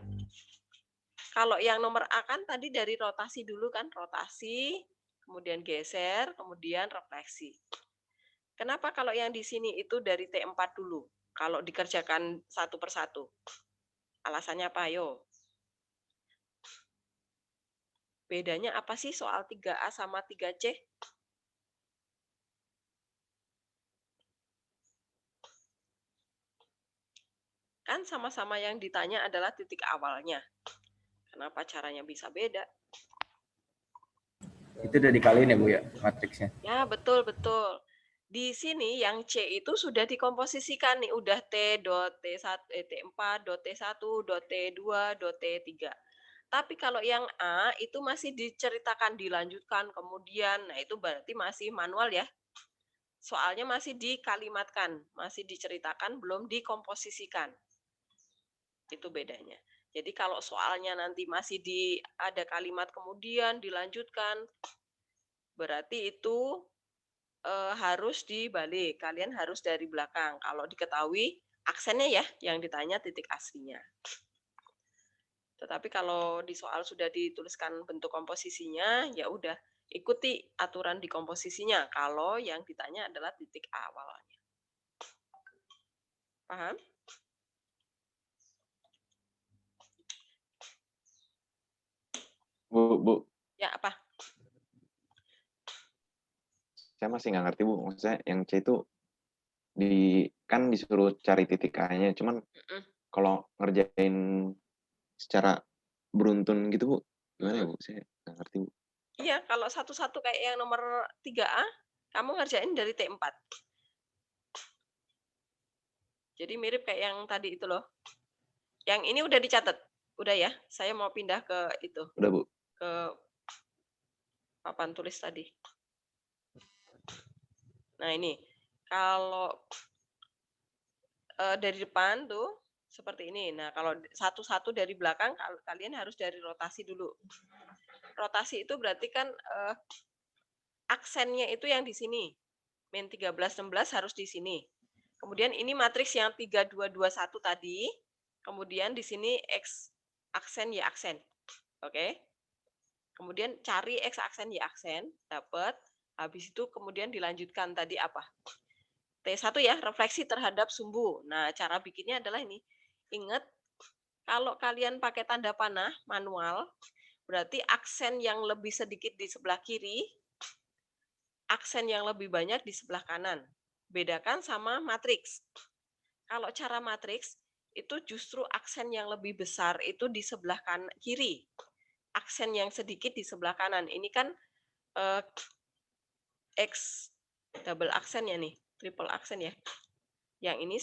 Kalau yang nomor A kan tadi dari rotasi dulu kan, rotasi, kemudian geser, kemudian refleksi. Kenapa kalau yang di sini itu dari T4 dulu? Kalau dikerjakan satu persatu. Alasannya apa? Ayo. Bedanya apa sih soal 3A sama 3C? Kan sama-sama yang ditanya adalah titik awalnya. Kenapa caranya bisa beda? Itu udah dikaliin ya Bu ya, matriksnya. Ya, betul-betul. Di sini yang C itu sudah dikomposisikan nih, udah T dot T1, T4 dot T1 dot T2 dot T3. Tapi kalau yang A itu masih diceritakan, dilanjutkan, kemudian, nah itu berarti masih manual ya. Soalnya masih dikalimatkan, masih diceritakan, belum dikomposisikan. Itu bedanya. Jadi kalau soalnya nanti masih ada kalimat kemudian dilanjutkan, berarti itu harus dibalik. Kalian harus dari belakang. Kalau diketahui aksennya ya yang ditanya titik aslinya. Tetapi kalau di soal sudah dituliskan bentuk komposisinya, ya udah ikuti aturan di komposisinya. Kalau yang ditanya adalah titik awalnya. Paham? Bu. Ya, apa? Saya masih nggak ngerti, Bu. Maksudnya yang C itu kan disuruh cari titik A-nya, cuman kalau ngerjain secara beruntun gitu, Bu, gimana ya, Bu? Saya nggak ngerti, Bu. Iya, kalau satu-satu kayak yang nomor 3A, kamu ngerjain dari T4. Jadi mirip kayak yang tadi itu loh. Yang ini udah dicatat. Udah ya, saya mau pindah ke itu. Udah, Bu. Ke papan tulis tadi. Nah ini, kalau dari depan tuh seperti ini. Nah kalau satu-satu dari belakang, kalian harus dari rotasi dulu. Rotasi itu berarti kan aksennya itu yang di sini. Min 13, 16 harus di sini. Kemudian ini matriks yang 3, 2, 2, 1 tadi. Kemudian di sini X aksen, Y aksen. Oke. Kemudian cari X aksen, Y aksen. Dapat. Habis itu kemudian dilanjutkan tadi apa? T1 ya, refleksi terhadap sumbu. Nah, cara bikinnya adalah ini. Ingat, kalau kalian pakai tanda panah manual, berarti aksen yang lebih sedikit di sebelah kiri, aksen yang lebih banyak di sebelah kanan. Bedakan sama matriks. Kalau cara matriks, itu justru aksen yang lebih besar itu di sebelah kiri. Aksen yang sedikit di sebelah kanan. Ini kan X double aksen ya nih, triple aksen ya. Yang ini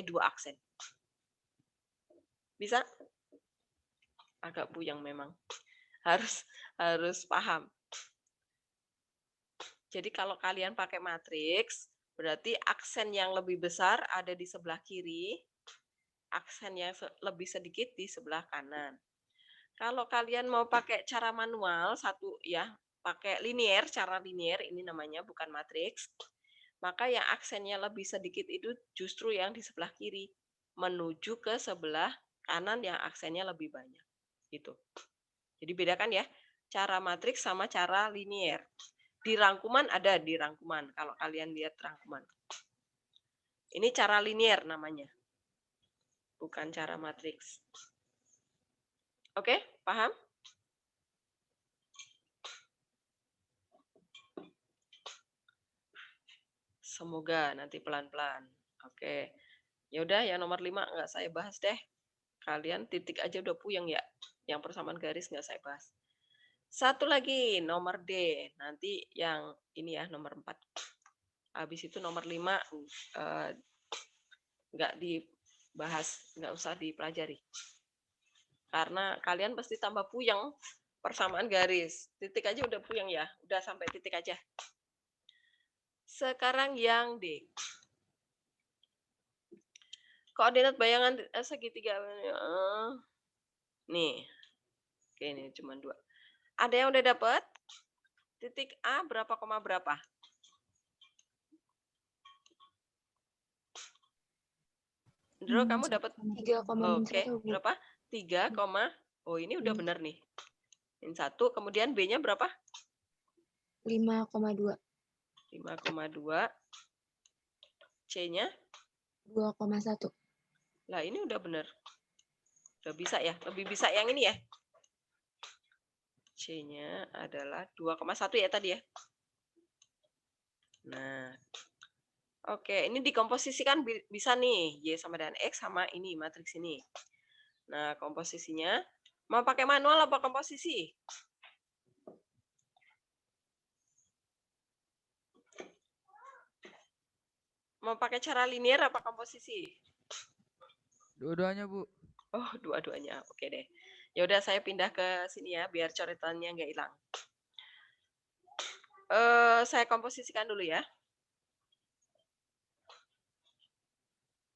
dua aksen. Bisa? Agak buyang memang. Harus paham. Jadi kalau kalian pakai matriks, berarti aksen yang lebih besar ada di sebelah kiri, aksen yang lebih sedikit di sebelah kanan. Kalau kalian mau pakai cara manual, pakai linear, cara linear ini namanya, bukan matriks, maka yang aksennya lebih sedikit itu justru yang di sebelah kiri, menuju ke sebelah kanan yang aksennya lebih banyak. Gitu. Jadi bedakan ya, cara matriks sama cara linear. Di rangkuman ada di rangkuman, kalau kalian lihat rangkuman. Ini cara linear namanya, bukan cara matriks. Oke, paham? Semoga nanti pelan-pelan. Oke. Ya udah, yang nomor 5 nggak saya bahas deh. Kalian titik aja udah puyeng ya. Yang persamaan garis nggak saya bahas. Satu lagi, nomor D. Nanti yang ini ya, nomor 4. Habis itu nomor 5 nggak dibahas, nggak usah dipelajari. Karena kalian pasti tambah puyeng persamaan garis. Titik aja udah puyeng ya. Udah sampai titik aja. Sekarang yang D. Koordinat bayangan segitiga. Nih. Oke, ini cuma 2. Ada yang udah dapat? Titik A berapa koma berapa? Indro, kamu dapat 3,1. Oke, berapa? 3, oh ini udah benar nih. Ini 1, kemudian B-nya berapa? 5,2. 5,2. C-nya? 2,1. Lah, ini udah benar. Udah bisa ya? Lebih bisa yang ini ya? C-nya adalah 2,1 ya tadi ya? Nah, oke, ini dikomposisikan bisa nih, Y sama dengan X sama ini, matriks ini. Nah, komposisinya, mau pakai manual apa komposisi? Mau pakai cara linear apa komposisi? Dua-duanya, Bu. Oh, dua-duanya. Oke deh. Ya udah, saya pindah ke sini ya, biar coretannya nggak hilang. Saya komposisikan dulu ya.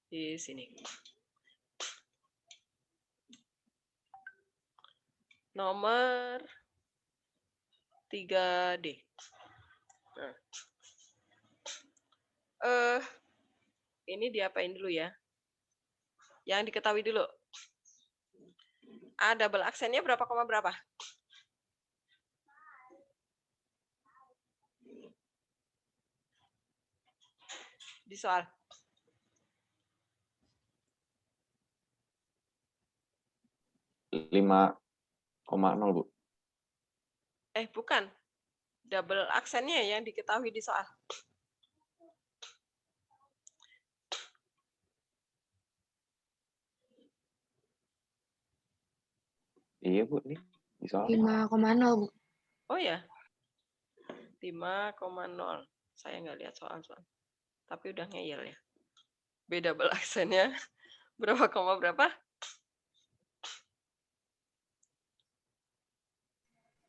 Di sini. Nomor 3D. Nah. Ini diapain dulu ya? Yang diketahui dulu. A double aksennya berapa koma berapa? Di soal. Lima 5,0, Bu. Bukan. Double aksennya yang diketahui di soal. Iya, Bu, nih. Di soal. 5,0, Bu. Oh ya. 5,0. Saya nggak lihat soal. Tapi udah ngeyel ya. B double aksennya berapa koma berapa?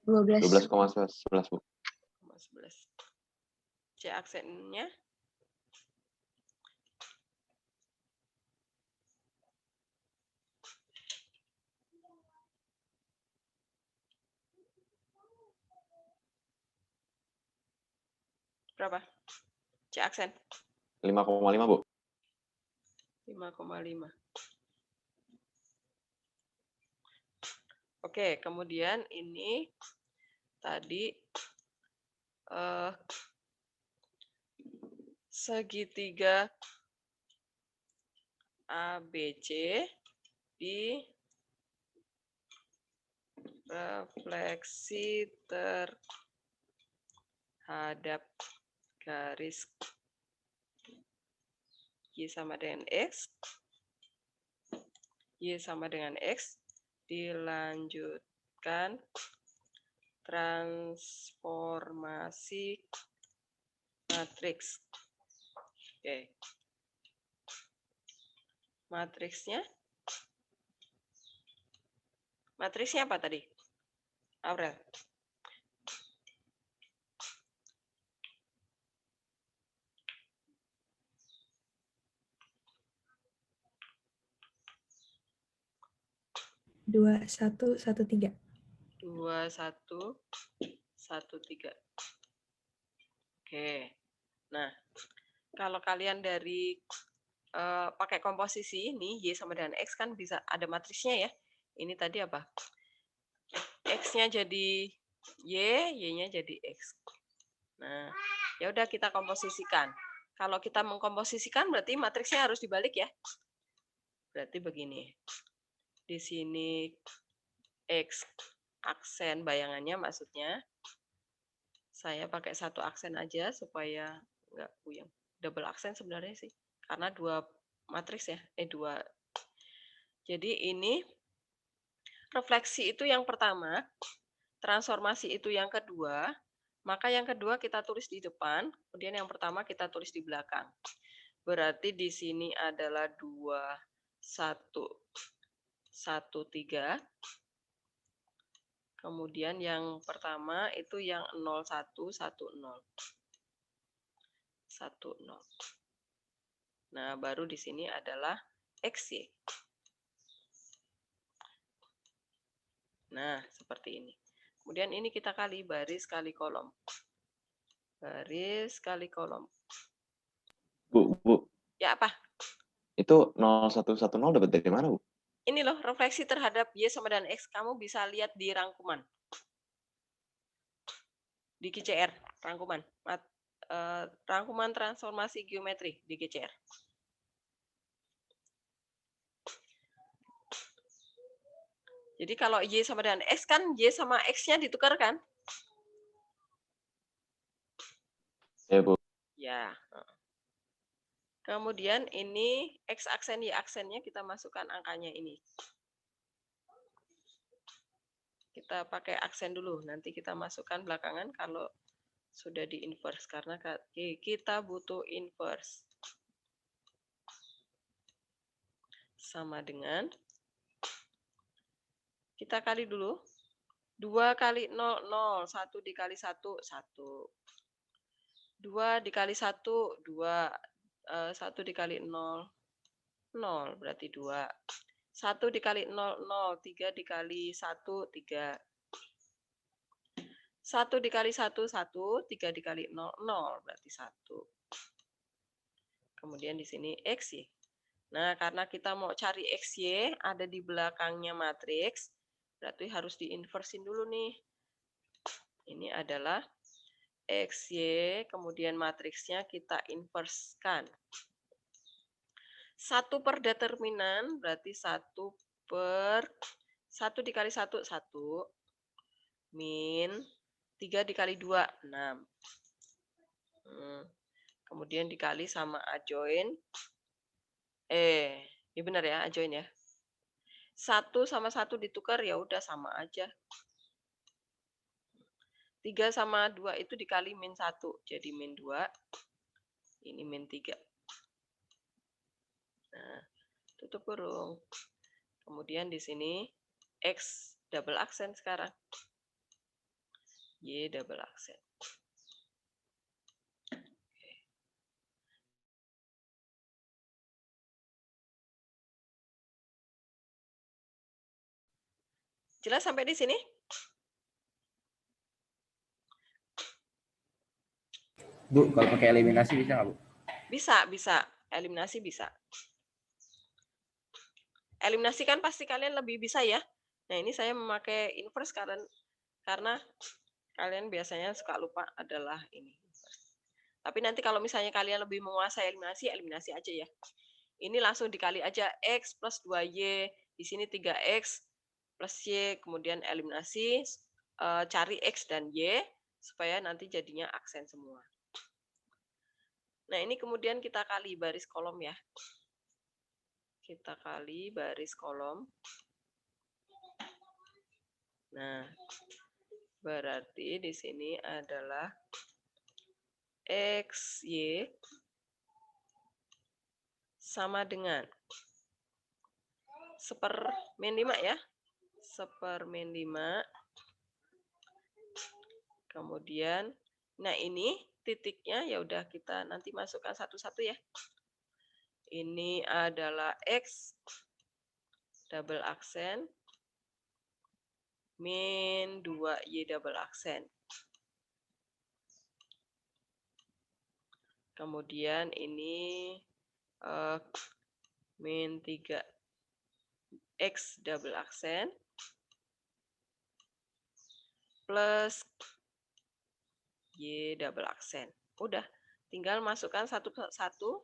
12,11, Bu. 11. C aksennya berapa? C aksen 5,5, Bu. 5,5. Oke, kemudian ini tadi segitiga ABC di refleksi terhadap garis Y sama dengan X, Y sama dengan X, dilanjutkan transformasi matriks. Oke. Matriksnya apa tadi? Aurel. Dua, satu, satu, tiga. 2, 1, 1, 3. Oke. Nah, kalau kalian dari pakai komposisi ini, Y sama dengan X kan bisa ada matriksnya ya. Ini tadi apa? X-nya jadi Y, Y-nya jadi X. Nah, ya udah kita komposisikan. Kalau kita mengkomposisikan berarti matriksnya harus dibalik ya. Berarti begini. Di sini X aksen bayangannya maksudnya. Saya pakai satu aksen aja supaya nggak puyeng. Double aksen sebenarnya sih. Karena dua matriks ya. Dua. Jadi ini refleksi itu yang pertama. Transformasi itu yang kedua. Maka yang kedua kita tulis di depan. Kemudian yang pertama kita tulis di belakang. Berarti di sini adalah 2, 1, 1, 3. Kemudian yang pertama itu yang 0, 1, 1, 0. 1, 0. Nah, baru di sini adalah XY. Nah, seperti ini. Kemudian ini kita kali baris kali kolom. Baris kali kolom. Bu. Ya, apa? Itu 0110 dapat dari mana, Bu? Ini loh, refleksi terhadap Y sama dengan X. Kamu bisa lihat di rangkuman. Di GCR, rangkuman. Rangkuman transformasi geometri di GCR. Jadi kalau Y sama dengan X kan Y sama X-nya ditukar kan? Ya, Bu. Ya. Kemudian ini X aksen, Y aksennya kita masukkan angkanya ini. Kita pakai aksen dulu, nanti kita masukkan belakangan kalau sudah di inverse. Karena kita butuh inverse. Sama dengan, kita kali dulu. 2 kali 0, 0. 1 dikali 1, 1. 2 dikali 1, 2. 1 dikali 0, 0. Berarti 2. 1 dikali 0, 0. 3 dikali 1, 3. 1 dikali 1, 1. 3 dikali 0, 0. Berarti 1. Kemudian di sini XY. Nah, karena kita mau cari XY, ada di belakangnya matriks, berarti harus diinversin dulu nih. Ini adalah XY, kemudian matriksnya kita inverskan. 1 per determinan, berarti 1 per 1 dikali 1, 1. Min 3 dikali 2, 6. Kemudian dikali sama adjoin. Ini benar ya, adjoin ya. 1 sama 1 ditukar, ya udah sama aja. 3 sama 2 itu dikali min 1. Jadi min 2. Ini min 3. Nah, tutup kurung. Kemudian di sini X double aksen sekarang. Y double aksen. Jelas sampai di sini? Bu, kalau pakai eliminasi bisa nggak, Bu? Bisa. Eliminasi bisa. Eliminasi kan pasti kalian lebih bisa ya. Nah, ini saya memakai inverse karena kalian biasanya suka lupa adalah ini. Tapi nanti kalau misalnya kalian lebih menguasai eliminasi, eliminasi aja ya. Ini langsung dikali aja X plus 2Y, di sini 3X plus Y, kemudian eliminasi, cari X dan Y, supaya nanti jadinya aksen semua. Nah, ini kemudian kita kali baris kolom ya. Kita kali baris kolom. Nah, berarti di sini adalah XY sama dengan (1/5 ya. 1/5. Kemudian, nah ini titiknya ya udah kita nanti masukkan satu-satu ya. Ini adalah X double aksen min 2Y double aksen. Kemudian ini min 3X double aksen plus Y double aksen. Udah, tinggal masukkan satu-satu.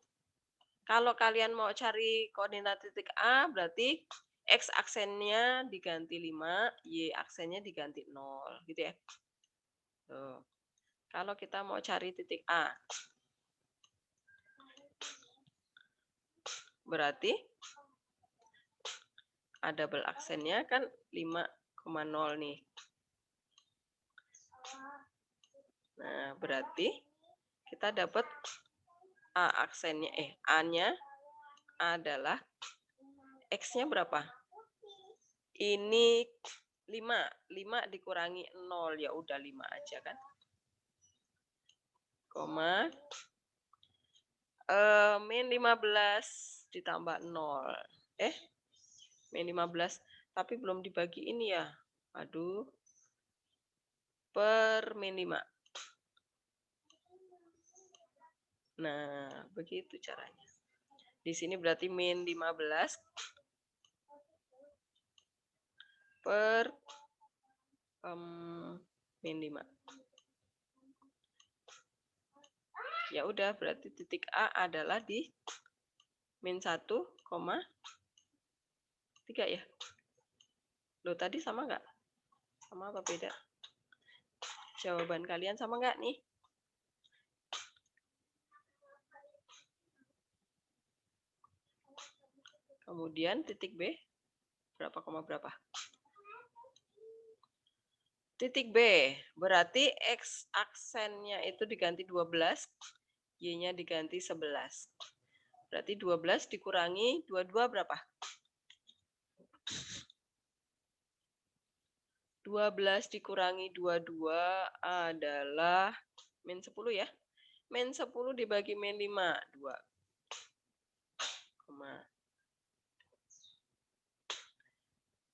Kalau kalian mau cari koordinat titik A, berarti X aksennya diganti 5, Y aksennya diganti 0, gitu ya. Tuh. Kalau kita mau cari titik A, berarti A double aksennya kan 5,0 nih. Nah, berarti kita dapat A aksennya, A-nya adalah X-nya berapa? Ini 5. 5 dikurangi 0, ya udah 5 aja kan. Koma. Min 15 ditambah 0. Min 15. Tapi belum dibagi ini ya. Aduh. Per min 5. Nah, begitu caranya. Di sini berarti min 15 per min 5. Ya udah, berarti titik A adalah di min 1,3 ya. Loh, tadi sama nggak? Sama apa beda? Jawaban kalian sama nggak nih? Kemudian titik B, berapa koma berapa? Titik B, berarti X aksennya itu diganti 12, Y-nya diganti 11. Berarti 12 dikurangi 22 berapa? 12 dikurangi 22 adalah min 10 ya. Min 10 dibagi min 5, 2.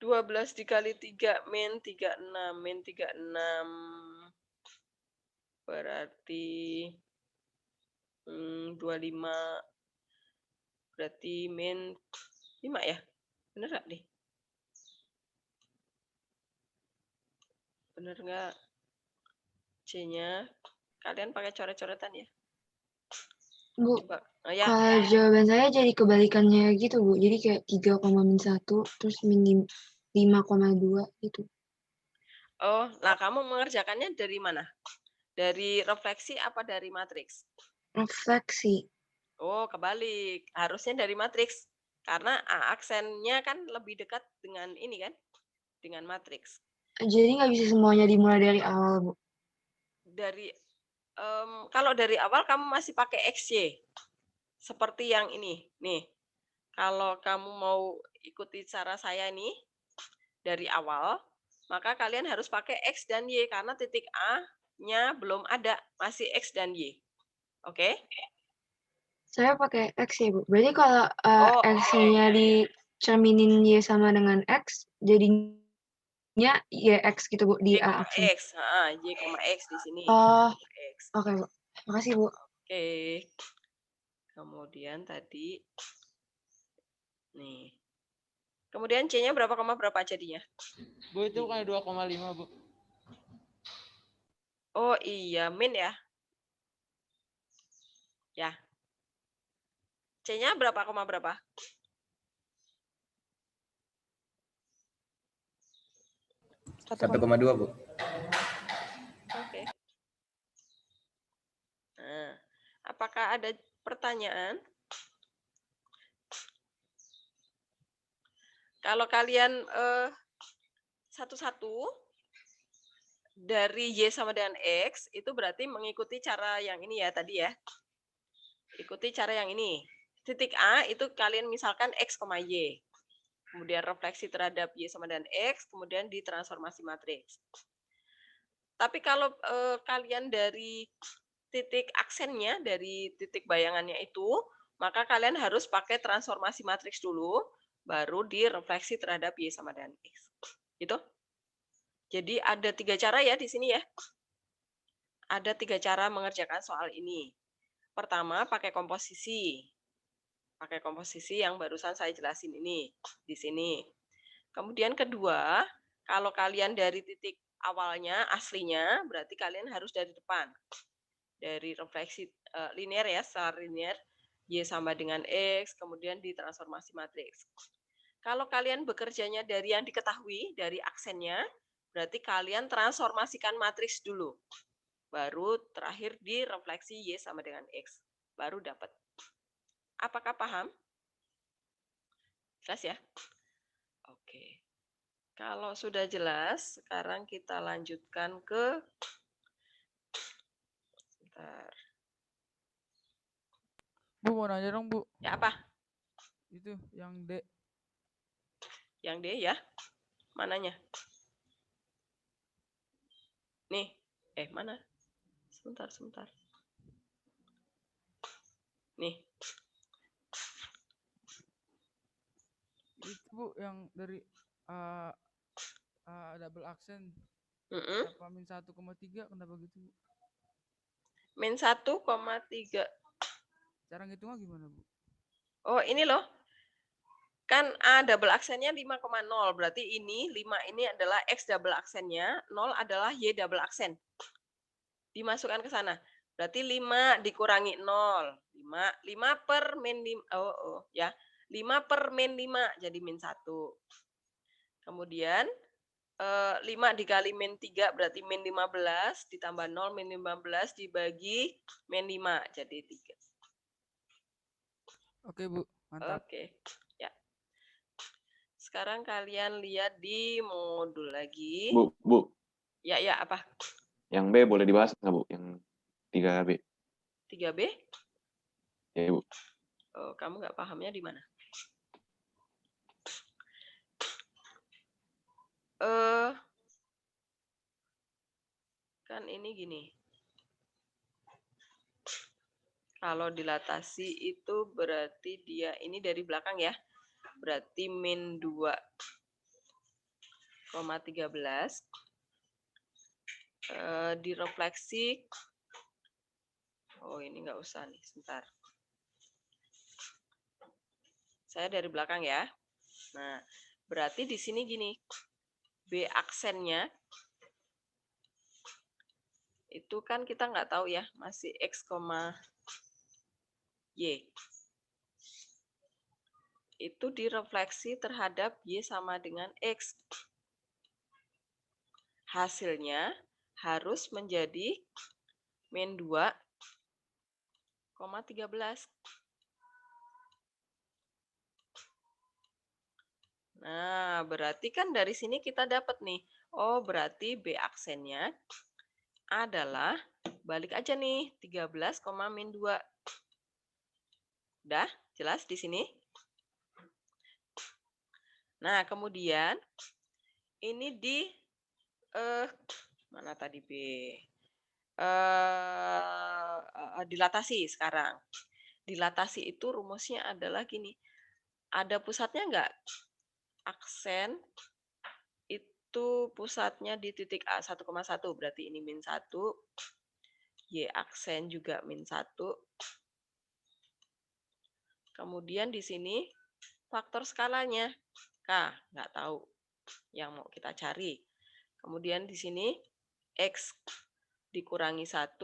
12 dikali 3 min 36. Min 36 berarti 25. Berarti min 5 ya. Bener nggak nih? Bener nggak? C-nya. Kalian pakai coret-coretan ya? Bu, Coba. Oh, ya. kalau jawaban saya jadi kebalikannya gitu, Bu. Jadi kayak 3,1 terus min 5,2 gitu. Oh, nah kamu mengerjakannya dari mana? Dari refleksi apa dari matriks? Refleksi. Oh, kebalik. Harusnya dari matriks. Karena A aksennya kan lebih dekat dengan ini kan? Dengan matriks. Jadi nggak bisa semuanya dimulai dari awal, Bu. Dari kalau dari awal kamu masih pakai XY. Seperti yang ini. Nih. Kalau kamu mau ikuti cara saya nih dari awal, maka kalian harus pakai X dan Y karena titik A-nya belum ada, masih X dan Y. Oke? Saya pakai X ya, Bu. Berarti kalau X-nya Oke. dicerminin Y sama dengan X, jadinya YX gitu, Bu, di Y, A aksen. X. Y, X di sini. Oh, X. oke, Bu. Makasih, Bu. Oke. Kemudian tadi, nih. Kemudian C-nya berapa koma berapa jadinya? Bu, itu bukan 2,5, Bu. Oh iya, min ya. Ya. C-nya berapa, koma berapa? Satu 1,2 Bu. Oke. Nah, apakah ada pertanyaan? Kalau kalian satu-satu dari Y sama dengan X, itu berarti mengikuti cara yang ini ya tadi ya. Ikuti cara yang ini. Titik A itu kalian misalkan X, Y. Kemudian refleksi terhadap Y sama dengan X, kemudian ditransformasi matriks. Tapi kalau kalian dari titik aksennya, dari titik bayangannya itu, maka kalian harus pakai transformasi matriks dulu, baru direfleksi terhadap Y sama dengan X. Gitu. Jadi ada 3 cara ya di sini ya. Ada 3 cara mengerjakan soal ini. Pertama, pakai komposisi. Pakai komposisi yang barusan saya jelasin ini, di sini. Kemudian kedua, kalau kalian dari titik awalnya, aslinya, berarti kalian harus dari depan. Dari refleksi linear ya, secara linear, Y sama dengan X, kemudian ditransformasi matriks. Kalau kalian bekerjanya dari yang diketahui, dari aksennya, berarti kalian transformasikan matriks dulu. Baru terakhir direfleksi Y sama dengan X. Baru dapat. Apakah paham? Jelas ya? Oke. Kalau sudah jelas, sekarang kita lanjutkan ke sebentar. Bu mau nanya dong Bu. Ya apa? Itu yang D. Yang D ya? Mananya? Nih. Mana? Sebentar. Nih. Itu Bu yang dari double accent. Mm-mm. Kenapa min 1,3? Kenapa gitu Bu? Min 1,3. Cara ngitungnya gimana Bu? Oh ini loh. Kan A double aksennya 5,0. Berarti ini 5 ini adalah X double aksennya. 0 adalah Y double aksen. Dimasukkan ke sana. Berarti 5 dikurangi 0. 5 per min 5. Ya. 5 per min 5. Jadi min 1. Kemudian 5 dikali min 3 berarti min 15. Ditambah 0 min 15 dibagi min 5. Jadi 3. Oke Bu, mantap. Oke. Ya. Sekarang kalian lihat di modul lagi. Bu. Ya, apa? Yang B boleh dibahas nggak, Bu? Yang 3B. 3B? Ya, Bu. Oh, kamu nggak pahamnya di mana? Kan ini gini. Kalau dilatasi itu berarti dia ini dari belakang ya. Berarti min 2,13. Direfleksi. Oh, ini nggak usah nih, sebentar. Saya dari belakang ya. Nah, berarti di sini gini. B aksennya itu kan kita nggak tahu ya, masih X, Y. Itu direfleksi terhadap Y sama dengan X. Hasilnya harus menjadi min 2,13. Nah, berarti kan dari sini kita dapat nih. Oh, berarti B aksennya adalah, balik aja nih, 13, min 2. Udah jelas di sini? Nah, kemudian ini di mana tadi B? Dilatasi sekarang. Dilatasi itu rumusnya adalah gini. Ada pusatnya enggak? Aksen itu pusatnya di titik A 1,1, berarti ini min 1. Y aksen juga min 1. Kemudian di sini faktor skalanya K, nggak tahu yang mau kita cari. Kemudian di sini X dikurangi 1,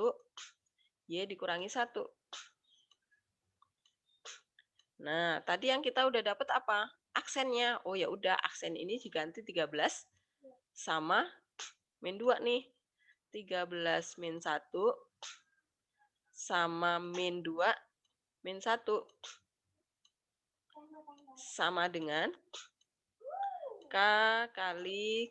Y dikurangi 1. Nah, tadi yang kita udah dapat apa? Aksennya. Oh ya udah, aksen ini diganti 13 sama min 2 nih. 13 min 1 sama min 2 min 1 sama dengan K kali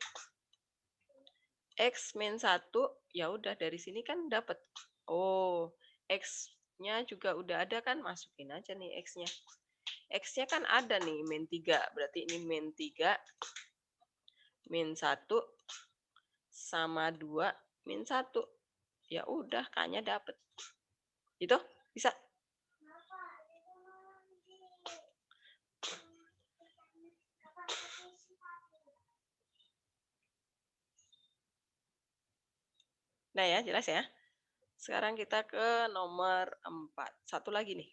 X min 1. Ya udah, dari sini kan dapat. Oh, X-nya juga udah ada kan, masukin aja nih X-nya. X-nya kan ada nih, min 3. Berarti ini min 3 min 1 sama 2 min 1. Ya udah, K-nya dapat. Gitu? Bisa? Nah ya, jelas ya. Sekarang kita ke nomor 4. Satu lagi nih.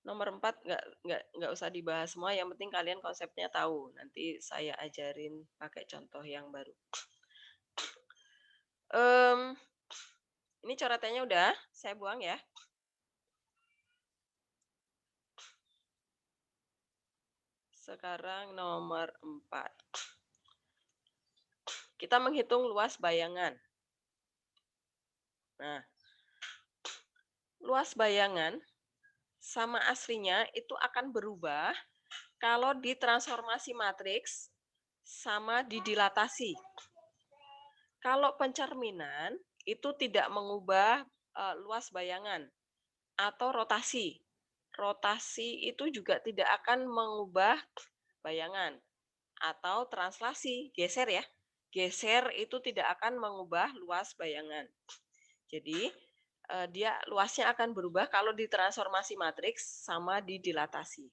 Nomor 4 nggak usah dibahas semua, yang penting kalian konsepnya tahu. Nanti saya ajarin pakai contoh yang baru. Ini coretannya udah, saya buang ya. Sekarang nomor 4. Kita menghitung luas bayangan. Nah, luas bayangan sama aslinya itu akan berubah kalau ditransformasi matriks sama didilatasi. Kalau pencerminan itu tidak mengubah luas bayangan atau rotasi. Rotasi itu juga tidak akan mengubah bayangan atau translasi, geser ya. Geser itu tidak akan mengubah luas bayangan. Jadi dia luasnya akan berubah kalau ditransformasi matriks sama didilatasi.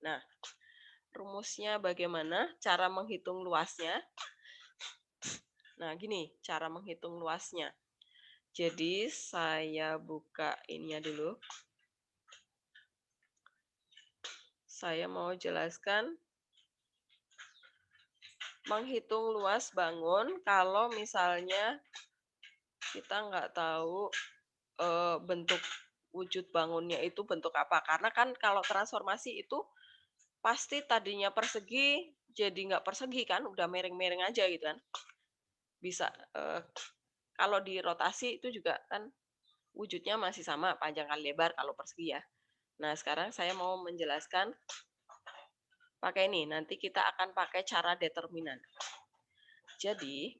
Nah, rumusnya bagaimana? Cara menghitung luasnya. Nah, gini cara menghitung luasnya. Jadi saya buka ininya dulu. Saya mau jelaskan menghitung luas bangun kalau misalnya kita nggak tahu bentuk wujud bangunnya itu bentuk apa. Karena kan kalau transformasi itu pasti tadinya persegi jadi nggak persegi kan, udah miring-miring aja gitu kan. Bisa kalau di rotasi itu juga kan wujudnya masih sama, panjang kali lebar kalau persegi ya. Nah, sekarang saya mau menjelaskan pakai ini. Nanti kita akan pakai cara determinan. Jadi,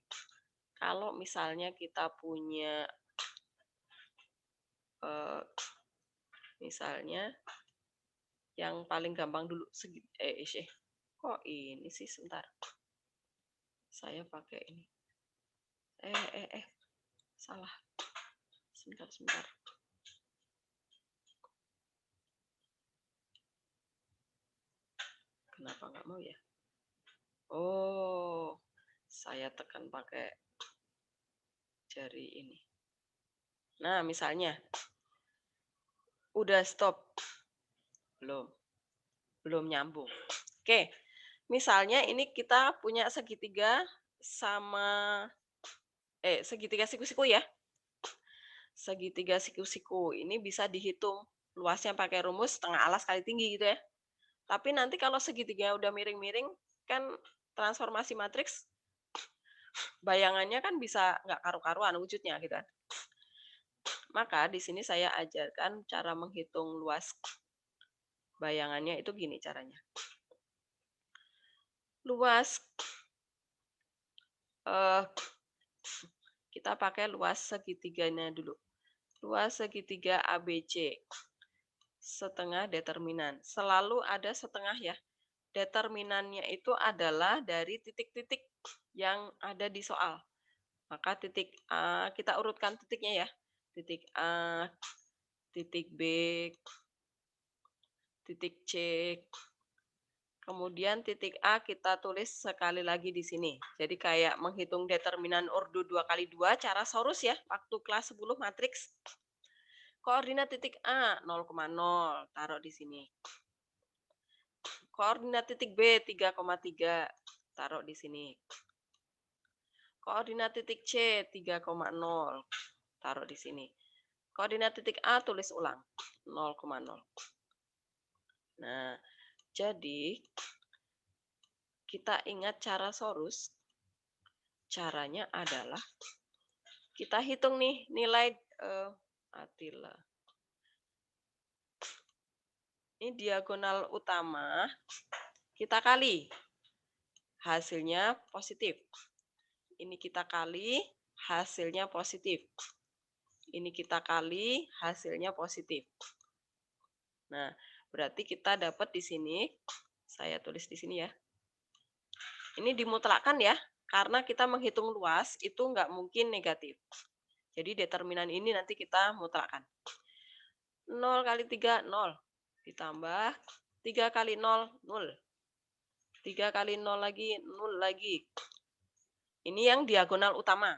kalau misalnya kita punya misalnya yang paling gampang dulu kok ini sih, sebentar. Saya pakai ini. Salah. Sebentar. Kenapa nggak mau ya? Oh, saya tekan pakai jari ini. Nah, misalnya udah stop. Belum nyambung. Oke. Misalnya ini kita punya segitiga sama segitiga siku-siku ya. Segitiga siku-siku ini bisa dihitung luasnya pakai rumus setengah alas kali tinggi gitu ya. Tapi nanti kalau segitiga udah miring-miring kan transformasi matriks bayangannya kan bisa nggak karu-karuan wujudnya gitu kan. Maka di sini saya ajarkan cara menghitung luas bayangannya itu gini caranya. Luas kita pakai luas segitiganya dulu. Luas segitiga ABC. Setengah determinan. Selalu ada setengah ya. Determinannya itu adalah dari titik-titik yang ada di soal. Maka titik A, kita urutkan titiknya ya. Titik A, titik B, titik C. Kemudian titik A kita tulis sekali lagi di sini. Jadi kayak menghitung determinan ordo 2 kali 2, cara Saurus ya, waktu kelas 10 matriks. Koordinat titik A 0,0, taruh di sini. Koordinat titik B 3,3, taruh di sini. Koordinat titik C 3,0, taruh di sini. Koordinat titik A tulis ulang 0,0. Nah, jadi kita ingat cara sorus. Caranya adalah kita hitung nih nilai Atila. Ini diagonal utama kita kali. Hasilnya positif. Ini kita kali, hasilnya positif. Ini kita kali, hasilnya positif. Nah, berarti kita dapat di sini, saya tulis di sini ya. Ini dimutlakkan ya, karena kita menghitung luas, itu nggak mungkin negatif. Jadi determinan ini nanti kita mutlakkan. 0 kali 3, 0. Ditambah 3 kali 0, 0. 3 kali 0 lagi, 0 lagi. Ini yang diagonal utama.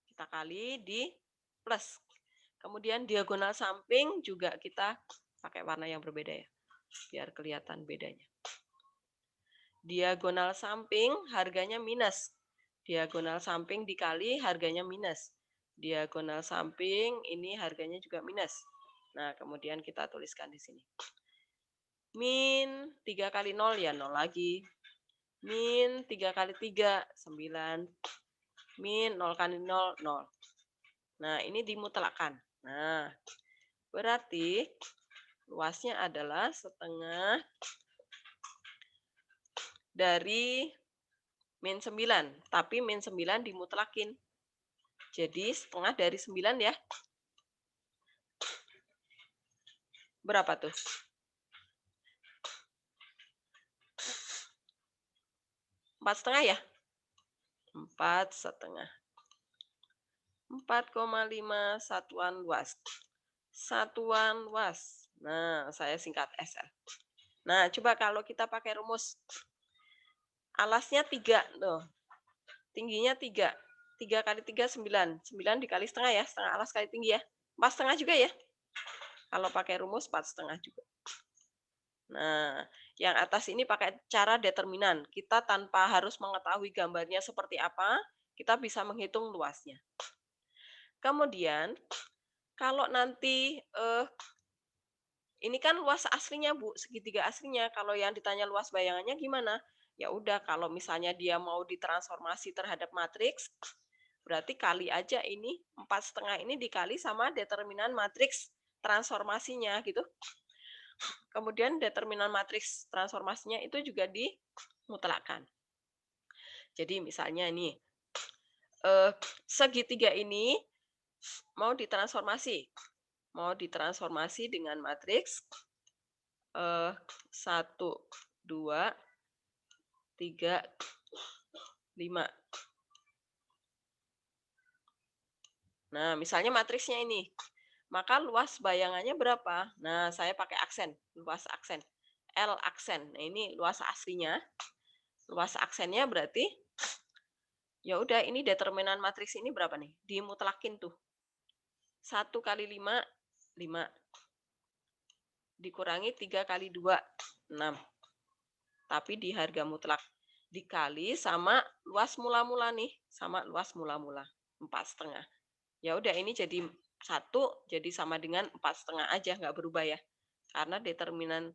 Kita kali di plus. Kemudian diagonal samping juga kita pakai warna yang berbeda ya. Biar kelihatan bedanya. Diagonal samping harganya minus. Diagonal samping dikali harganya minus. Diagonal samping ini harganya juga minus. Nah, kemudian kita tuliskan di sini. Min 3 kali 0 ya 0 lagi. Min 3 kali 3, 9. Min 0 kali 0, 0. Nah, ini dimutlakkan. Nah, berarti luasnya adalah setengah dari min 9. Tapi min 9 dimutlakin. Jadi setengah dari 9 ya. Berapa tuh? Empat setengah ya? 4,5. 4,5 satuan luas. Satuan luas. Nah, saya singkat SL. Nah, coba kalau kita pakai rumus. Alasnya 3. Tuh. Tingginya 3. 3 kali 3, 9. 9 dikali setengah ya. Setengah alas kali tinggi ya. 4,5 juga ya. Kalau pakai rumus 4,5 juga. Nah, yang atas ini pakai cara determinan. Kita tanpa harus mengetahui gambarnya seperti apa, kita bisa menghitung luasnya. Kemudian, kalau nanti ini kan luas aslinya, Bu, segitiga aslinya. Kalau yang ditanya luas bayangannya gimana? Ya udah, kalau misalnya dia mau ditransformasi terhadap matriks, berarti kali aja ini 4,5 ini dikali sama determinan matriks transformasinya gitu. Kemudian determinan matriks transformasinya itu juga dimutlakkan. Jadi misalnya ini segitiga ini mau ditransformasi dengan matriks 1, 2, 3, 5. Nah, misalnya matriksnya ini. Maka luas bayangannya berapa? Nah, saya pakai aksen, luas aksen. L aksen. Nah, ini luas aslinya. Luas aksennya berarti ya udah ini determinan matriks ini berapa nih? Dimutlakin tuh. 1 kali 5, 5. Dikurangi 3 kali 2, 6. Tapi di harga mutlak. Dikali sama luas mula-mula nih. Sama luas mula-mula. 4,5. Ya udah ini jadi 1 jadi sama dengan 4,5 aja, nggak berubah ya. Karena determinan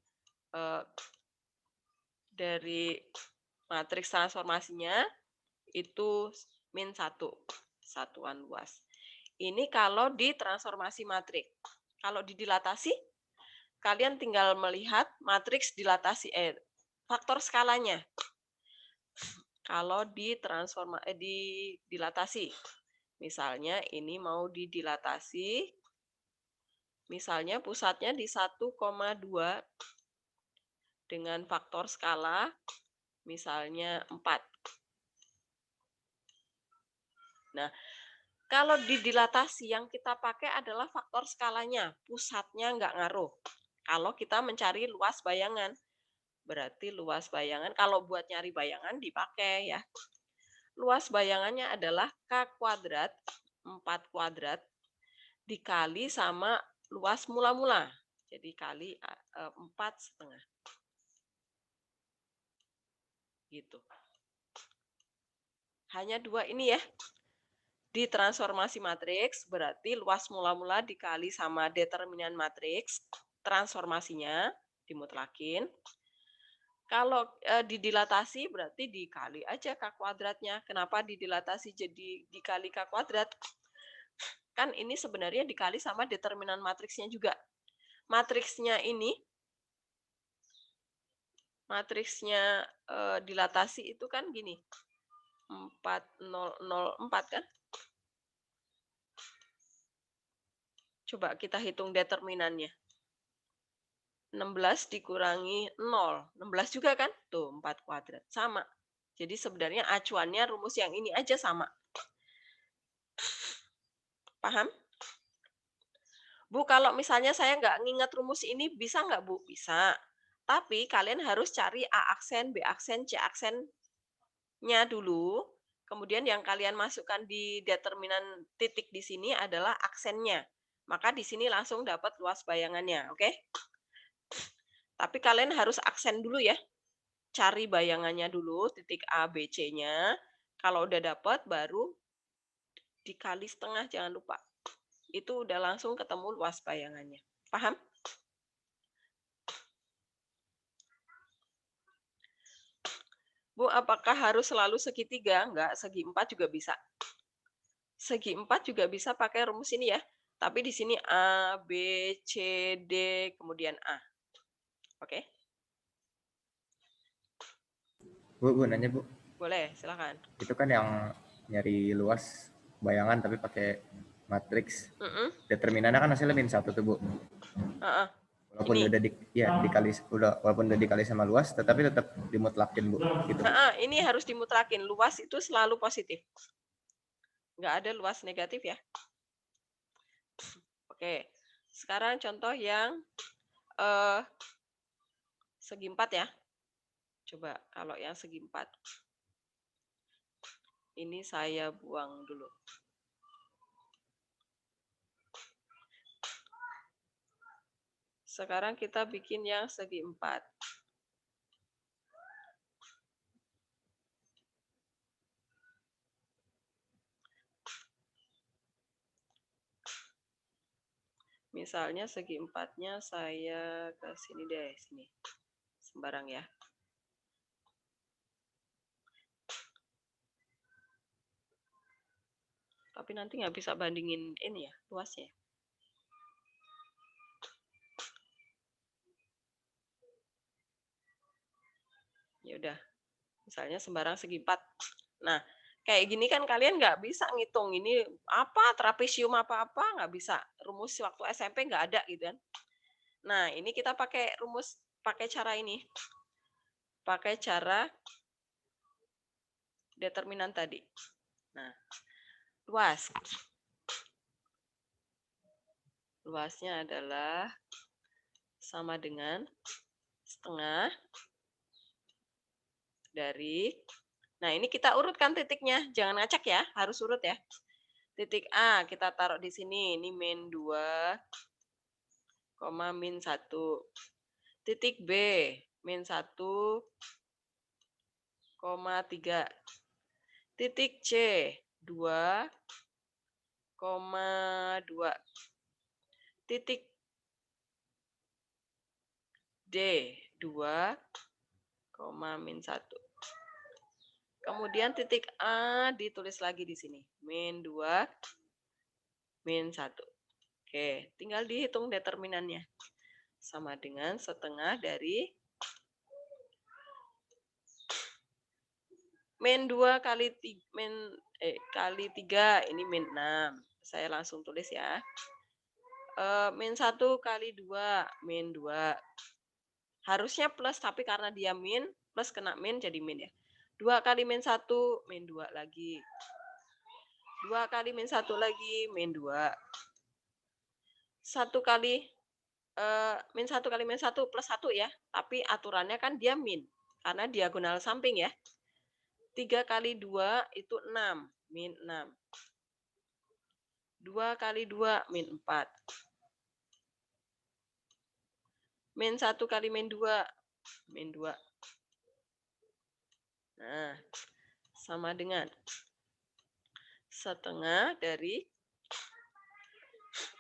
dari matriks transformasinya itu min 1 satuan luas. Ini kalau di transformasi matriks. Kalau di dilatasi, kalian tinggal melihat matriks dilatasi faktor skalanya. Kalau di dilatasi. Misalnya ini mau didilatasi, misalnya pusatnya di 1,2 dengan faktor skala, misalnya 4. Nah, kalau didilatasi yang kita pakai adalah faktor skalanya, pusatnya nggak ngaruh. Kalau kita mencari luas bayangan, berarti luas bayangan, kalau buat nyari bayangan dipakai ya. Luas bayangannya adalah K kuadrat, 4 kuadrat, dikali sama luas mula-mula. Jadi kali 4,5. Gitu. Hanya 2 ini ya. Ditransformasi matriks berarti luas mula-mula dikali sama determinan matriks, transformasinya dimutlakin. Kalau didilatasi berarti dikali aja K kuadratnya. Kenapa didilatasi jadi dikali K kuadrat? Kan ini sebenarnya dikali sama determinan matriksnya juga. Matriksnya ini, matriksnya dilatasi itu kan gini. 4004 kan? Coba kita hitung determinannya. 16 dikurangi 0. 16 juga kan? Tuh, 4 kuadrat. Sama. Jadi sebenarnya acuannya rumus yang ini aja sama. Paham? Bu, kalau misalnya saya nggak nginget rumus ini, bisa nggak, Bu? Bisa. Tapi kalian harus cari A aksen, B aksen, C aksennya dulu. Kemudian yang kalian masukkan di determinan titik di sini adalah aksennya. Maka di sini langsung dapat luas bayangannya, oke? Tapi kalian harus aksen dulu ya. Cari bayangannya dulu, titik A, B, C-nya. Kalau udah dapat, baru dikali setengah, jangan lupa. Itu udah langsung ketemu luas bayangannya. Paham? Bu, apakah harus selalu segitiga? Enggak, segi 4 juga bisa. Segi 4 juga bisa pakai rumus ini ya. Tapi di sini A, B, C, D, kemudian A. Oke? Bu, nanya Bu. Boleh, silakan. Itu kan yang nyari luas bayangan tapi pakai matriks. Determinannya kan hasilnya -1 tuh Bu. Walaupun ini. udah walaupun udah dikali sama luas, tetapi tetap dimutlakin Bu. Gitu. Ini harus dimutlakin. Luas itu selalu positif. Nggak ada luas negatif ya. Oke. Sekarang contoh yang segi 4 ya. Coba kalau yang segi 4. Ini saya buang dulu. Sekarang kita bikin yang segi 4. Misalnya segi 4-nya saya ke sini deh, sini. Sembarang ya. Tapi nanti nggak bisa bandingin ini ya, luasnya. Ya udah, misalnya sembarang segi 4. Nah, kayak gini kan kalian nggak bisa ngitung ini apa, trapesium apa-apa, nggak bisa. Rumus waktu SMP nggak ada gitu kan. Nah, ini kita pakai rumus, pakai cara ini. Pakai cara determinan tadi. Nah, luas. Luasnya adalah sama dengan setengah dari, nah ini kita urutkan titiknya, jangan ngacak ya, harus urut ya. Titik A kita taruh di sini, ini min 2, min 1. Titik B, min 1, 3. Titik C, 2, 2. Titik D, 2, min 1. Kemudian titik A ditulis lagi di sini. Min 2, min 1. Oke, tinggal dihitung determinannya. Sama dengan setengah dari min 2 kali 3, ini min 6. Saya langsung tulis ya. Min 1 kali 2, min 2. Harusnya plus, tapi karena dia min, plus kena min jadi min ya. 2 kali min 1, min 2 lagi. 2 kali min 1 lagi, min 2. 1 kali min 1 kali min 1 plus 1 ya. Tapi aturannya kan dia min. Karena diagonal samping ya. 3 kali 2 itu 6. Min 6. 2 kali 2, min 4. Min 1 kali min 2, min 2. Nah, sama dengan setengah dari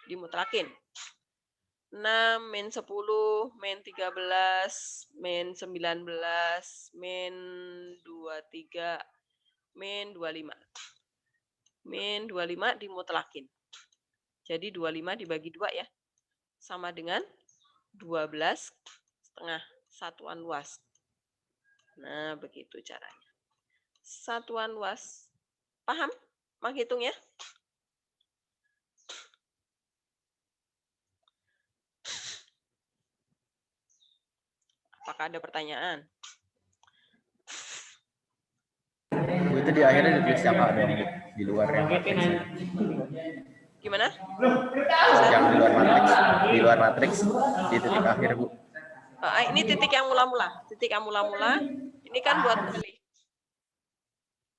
dimutlakin. 6, min 10, min 13, min 19, min 23, min 25. Min 25 dimutlakin. Jadi 25 dibagi 2 ya. Sama dengan 12 setengah satuan luas. Nah, begitu caranya. Satuan luas. Paham menghitungnya? Apakah ada pertanyaan? Itu di akhirnya ditulis yang A dong, di luar yang matriks. Gimana? Yang di luar matriks di titik akhir, Bu. Ini titik yang mula-mula. Titik yang mula-mula. Ini kan buat kali.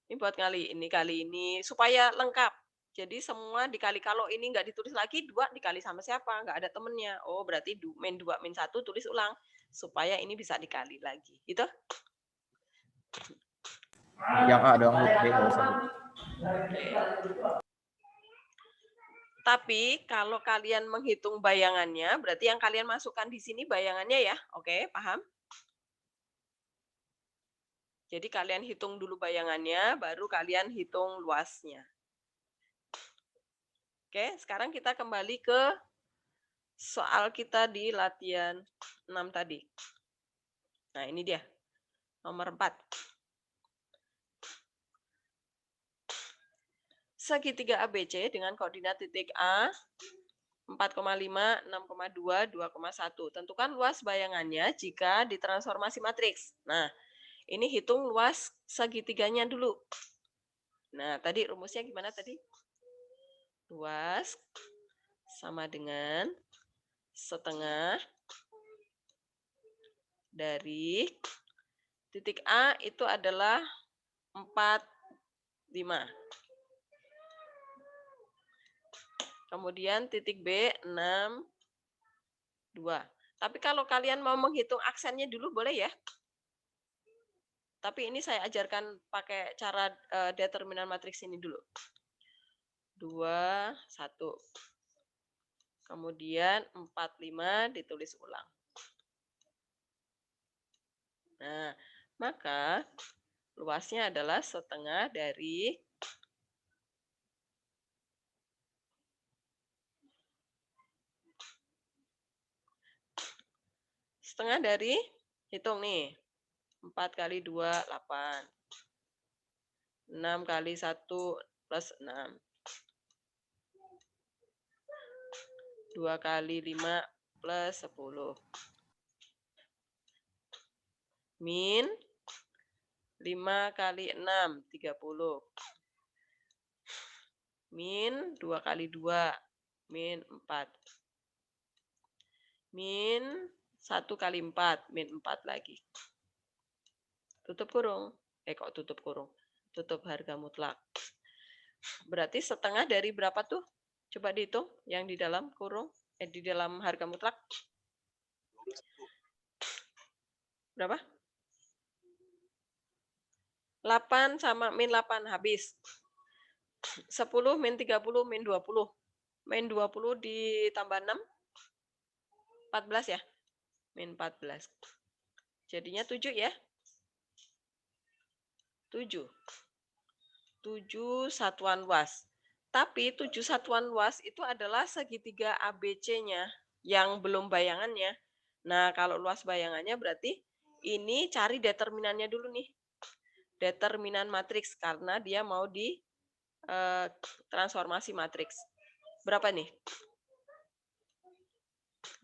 Ini buat kali. Ini kali ini. Supaya lengkap. Jadi semua dikali. Kalau ini nggak ditulis lagi, 2 dikali sama siapa? Nggak ada temennya. Oh, berarti min 2, min 1 tulis ulang. Supaya ini bisa dikali lagi. Gitu? Yang A doang, Bu. B nggak usah, Bu. Tapi kalau kalian menghitung bayangannya, berarti yang kalian masukkan di sini bayangannya ya. Oke, paham? Jadi kalian hitung dulu bayangannya, baru kalian hitung luasnya. Oke, sekarang kita kembali ke soal kita di latihan 6 tadi. Nah, ini dia. Nomor 4. Segitiga ABC dengan koordinat titik A 4,5, 6,2, 2,1. Tentukan luas bayangannya jika ditransformasi matriks. Nah, ini hitung luas segitiganya dulu. Nah, tadi rumusnya gimana tadi? Luas sama dengan setengah dari titik A itu adalah 4,5. Kemudian titik B 6,2. Tapi kalau kalian mau menghitung aksennya dulu boleh ya. Tapi ini saya ajarkan pakai cara determinan matriks ini dulu. 2, 1. Kemudian 4,5 ditulis ulang. Nah, maka luasnya adalah setengah dari hitung nih. 4 kali 2, 8. 6 kali 1 plus 6. 2 kali 5 plus 10. Min 5 kali 6, 30. Min 2 kali 2, min 4. Min 1 kali 4, min 4 lagi. Tutup kurung. Kok tutup kurung? Tutup harga mutlak. Berarti setengah dari berapa tuh? Coba dihitung yang di dalam kurung, di dalam harga mutlak. Berapa? 8 sama min 8 habis. 10 min 30 min 20. Min 20 ditambah 6. 14 ya? Min 14. Jadinya 7 ya? 7. 7 satuan luas. Tapi 7 satuan luas itu adalah segitiga ABC-nya yang belum bayangannya. Nah, kalau luas bayangannya berarti ini cari determinannya dulu nih. Determinan matriks karena dia mau di transformasi matriks. Berapa nih?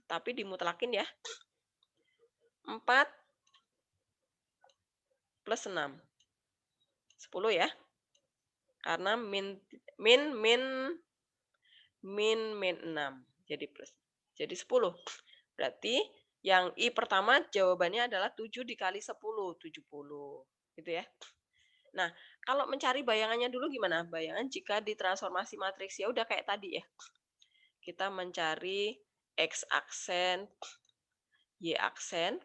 Tapi dimutlakin ya. 4 plus 6. 10 ya. Karena min 6. Jadi plus. Jadi 10. Berarti yang I pertama jawabannya adalah 7 dikali 10. 70. Gitu ya. Nah, kalau mencari bayangannya dulu gimana? Bayangan jika ditransformasi matriks. Ya udah kayak tadi ya. Kita mencari X aksen, Y aksen.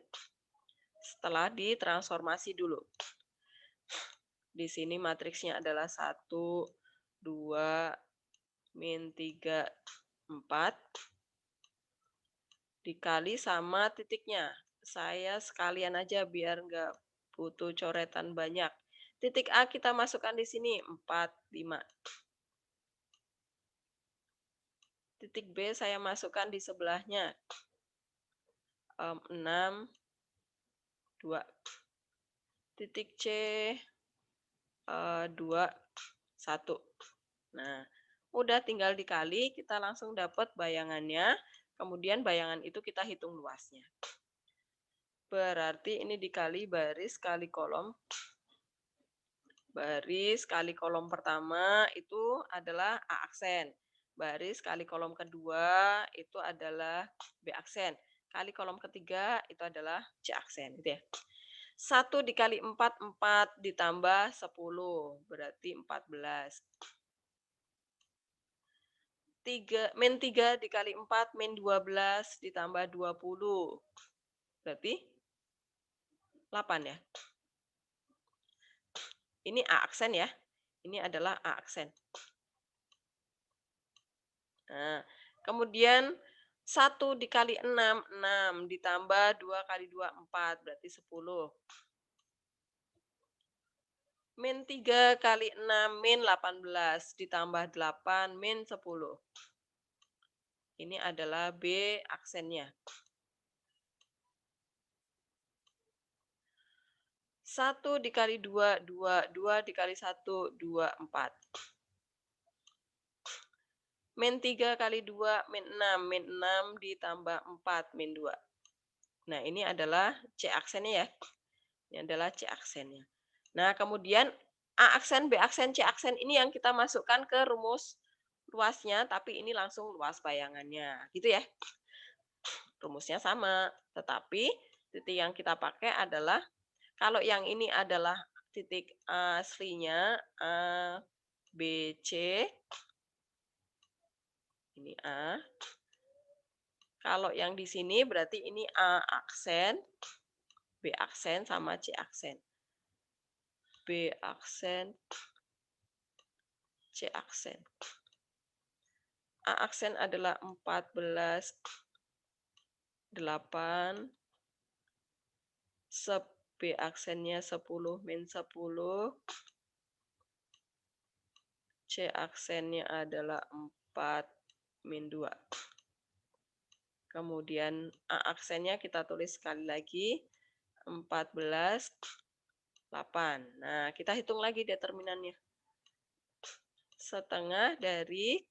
Setelah ditransformasi dulu. Di sini matriksnya adalah 1, 2, min 3, 4, dikali sama titiknya. Saya sekalian aja biar nggak butuh coretan banyak. Titik A kita masukkan di sini, 4, 5. Titik B saya masukkan di sebelahnya, 6, 2. Titik C, 2, 1. Nah, udah tinggal dikali, kita langsung dapat bayangannya. Kemudian bayangan itu kita hitung luasnya. Berarti ini dikali baris kali kolom. Baris kali kolom pertama itu adalah A aksen. Baris kali kolom kedua itu adalah B aksen. Kali kolom ketiga itu adalah C aksen. Gitu ya. 1 dikali 4, 4 ditambah 10. Berarti 14. min 3 dikali 4, min 12 ditambah 20. Berarti 8 ya. Ini A aksen ya. Ini adalah A aksen. Nah, kemudian 1 dikali 6, 6 ditambah 2 kali 2, 4, berarti 10. Min 3 kali 6, min 18 ditambah 8, min 10. Ini adalah B aksennya. 1 dikali 2, 2. 2 dikali 1, 2, 4. Min 3 kali 2, min 6. Min 6 ditambah 4, min 2. Nah, ini adalah C aksennya ya. Ini adalah C aksennya. Nah, kemudian A aksen, B aksen, C aksen ini yang kita masukkan ke rumus luasnya, tapi ini langsung luas bayangannya. Gitu ya. Rumusnya sama, tetapi titik yang kita pakai adalah, kalau yang ini adalah titik aslinya A, B, C. Ini A. Kalau yang di sini berarti ini A aksen, B aksen, sama C aksen. B aksen, C aksen. A aksen adalah 14, 8. B aksennya 10, min 10. C aksennya adalah 4, min 2. Kemudian A aksennya kita tulis sekali lagi, 14, 8. Nah, kita hitung lagi determinannya. Setengah dari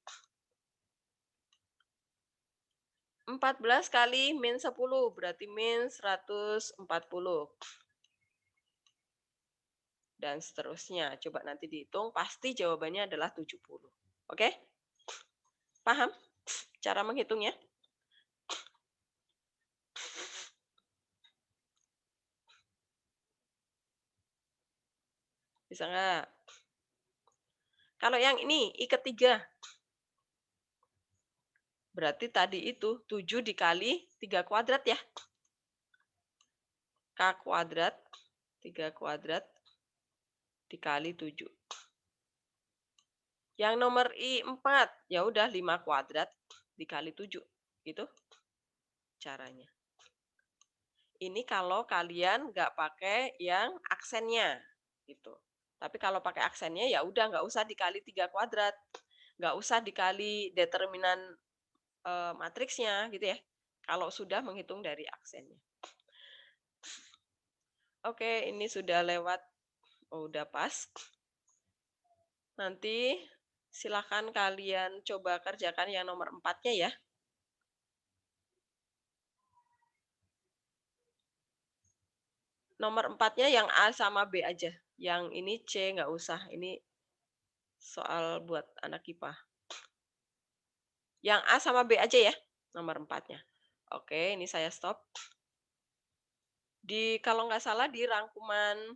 14 kali min 10, berarti min 140. Dan seterusnya. Coba nanti dihitung, pasti jawabannya adalah 70. Oke? Paham cara menghitungnya? Bisa nggak? Kalau yang ini, I ketiga. Berarti tadi itu 7 dikali 3 kuadrat ya. K kuadrat, 3 kuadrat, dikali 7. Yang nomor I 4, ya udah 5 kuadrat, dikali 7. Gitu caranya. Ini kalau kalian nggak pakai yang aksennya. Gitu. Tapi kalau pakai aksennya, ya udah nggak usah dikali 3 kuadrat. Nggak usah dikali determinan matriksnya gitu ya. Kalau sudah menghitung dari aksennya. Oke, ini sudah lewat. Oh, udah pas. Nanti silakan kalian coba kerjakan yang nomor 4-nya ya. Nomor 4-nya yang A sama B aja. Yang ini C nggak usah. Ini soal buat anak IPA. Yang A sama B aja ya, nomor 4-nya. Oke, ini saya stop. Kalau nggak salah di rangkuman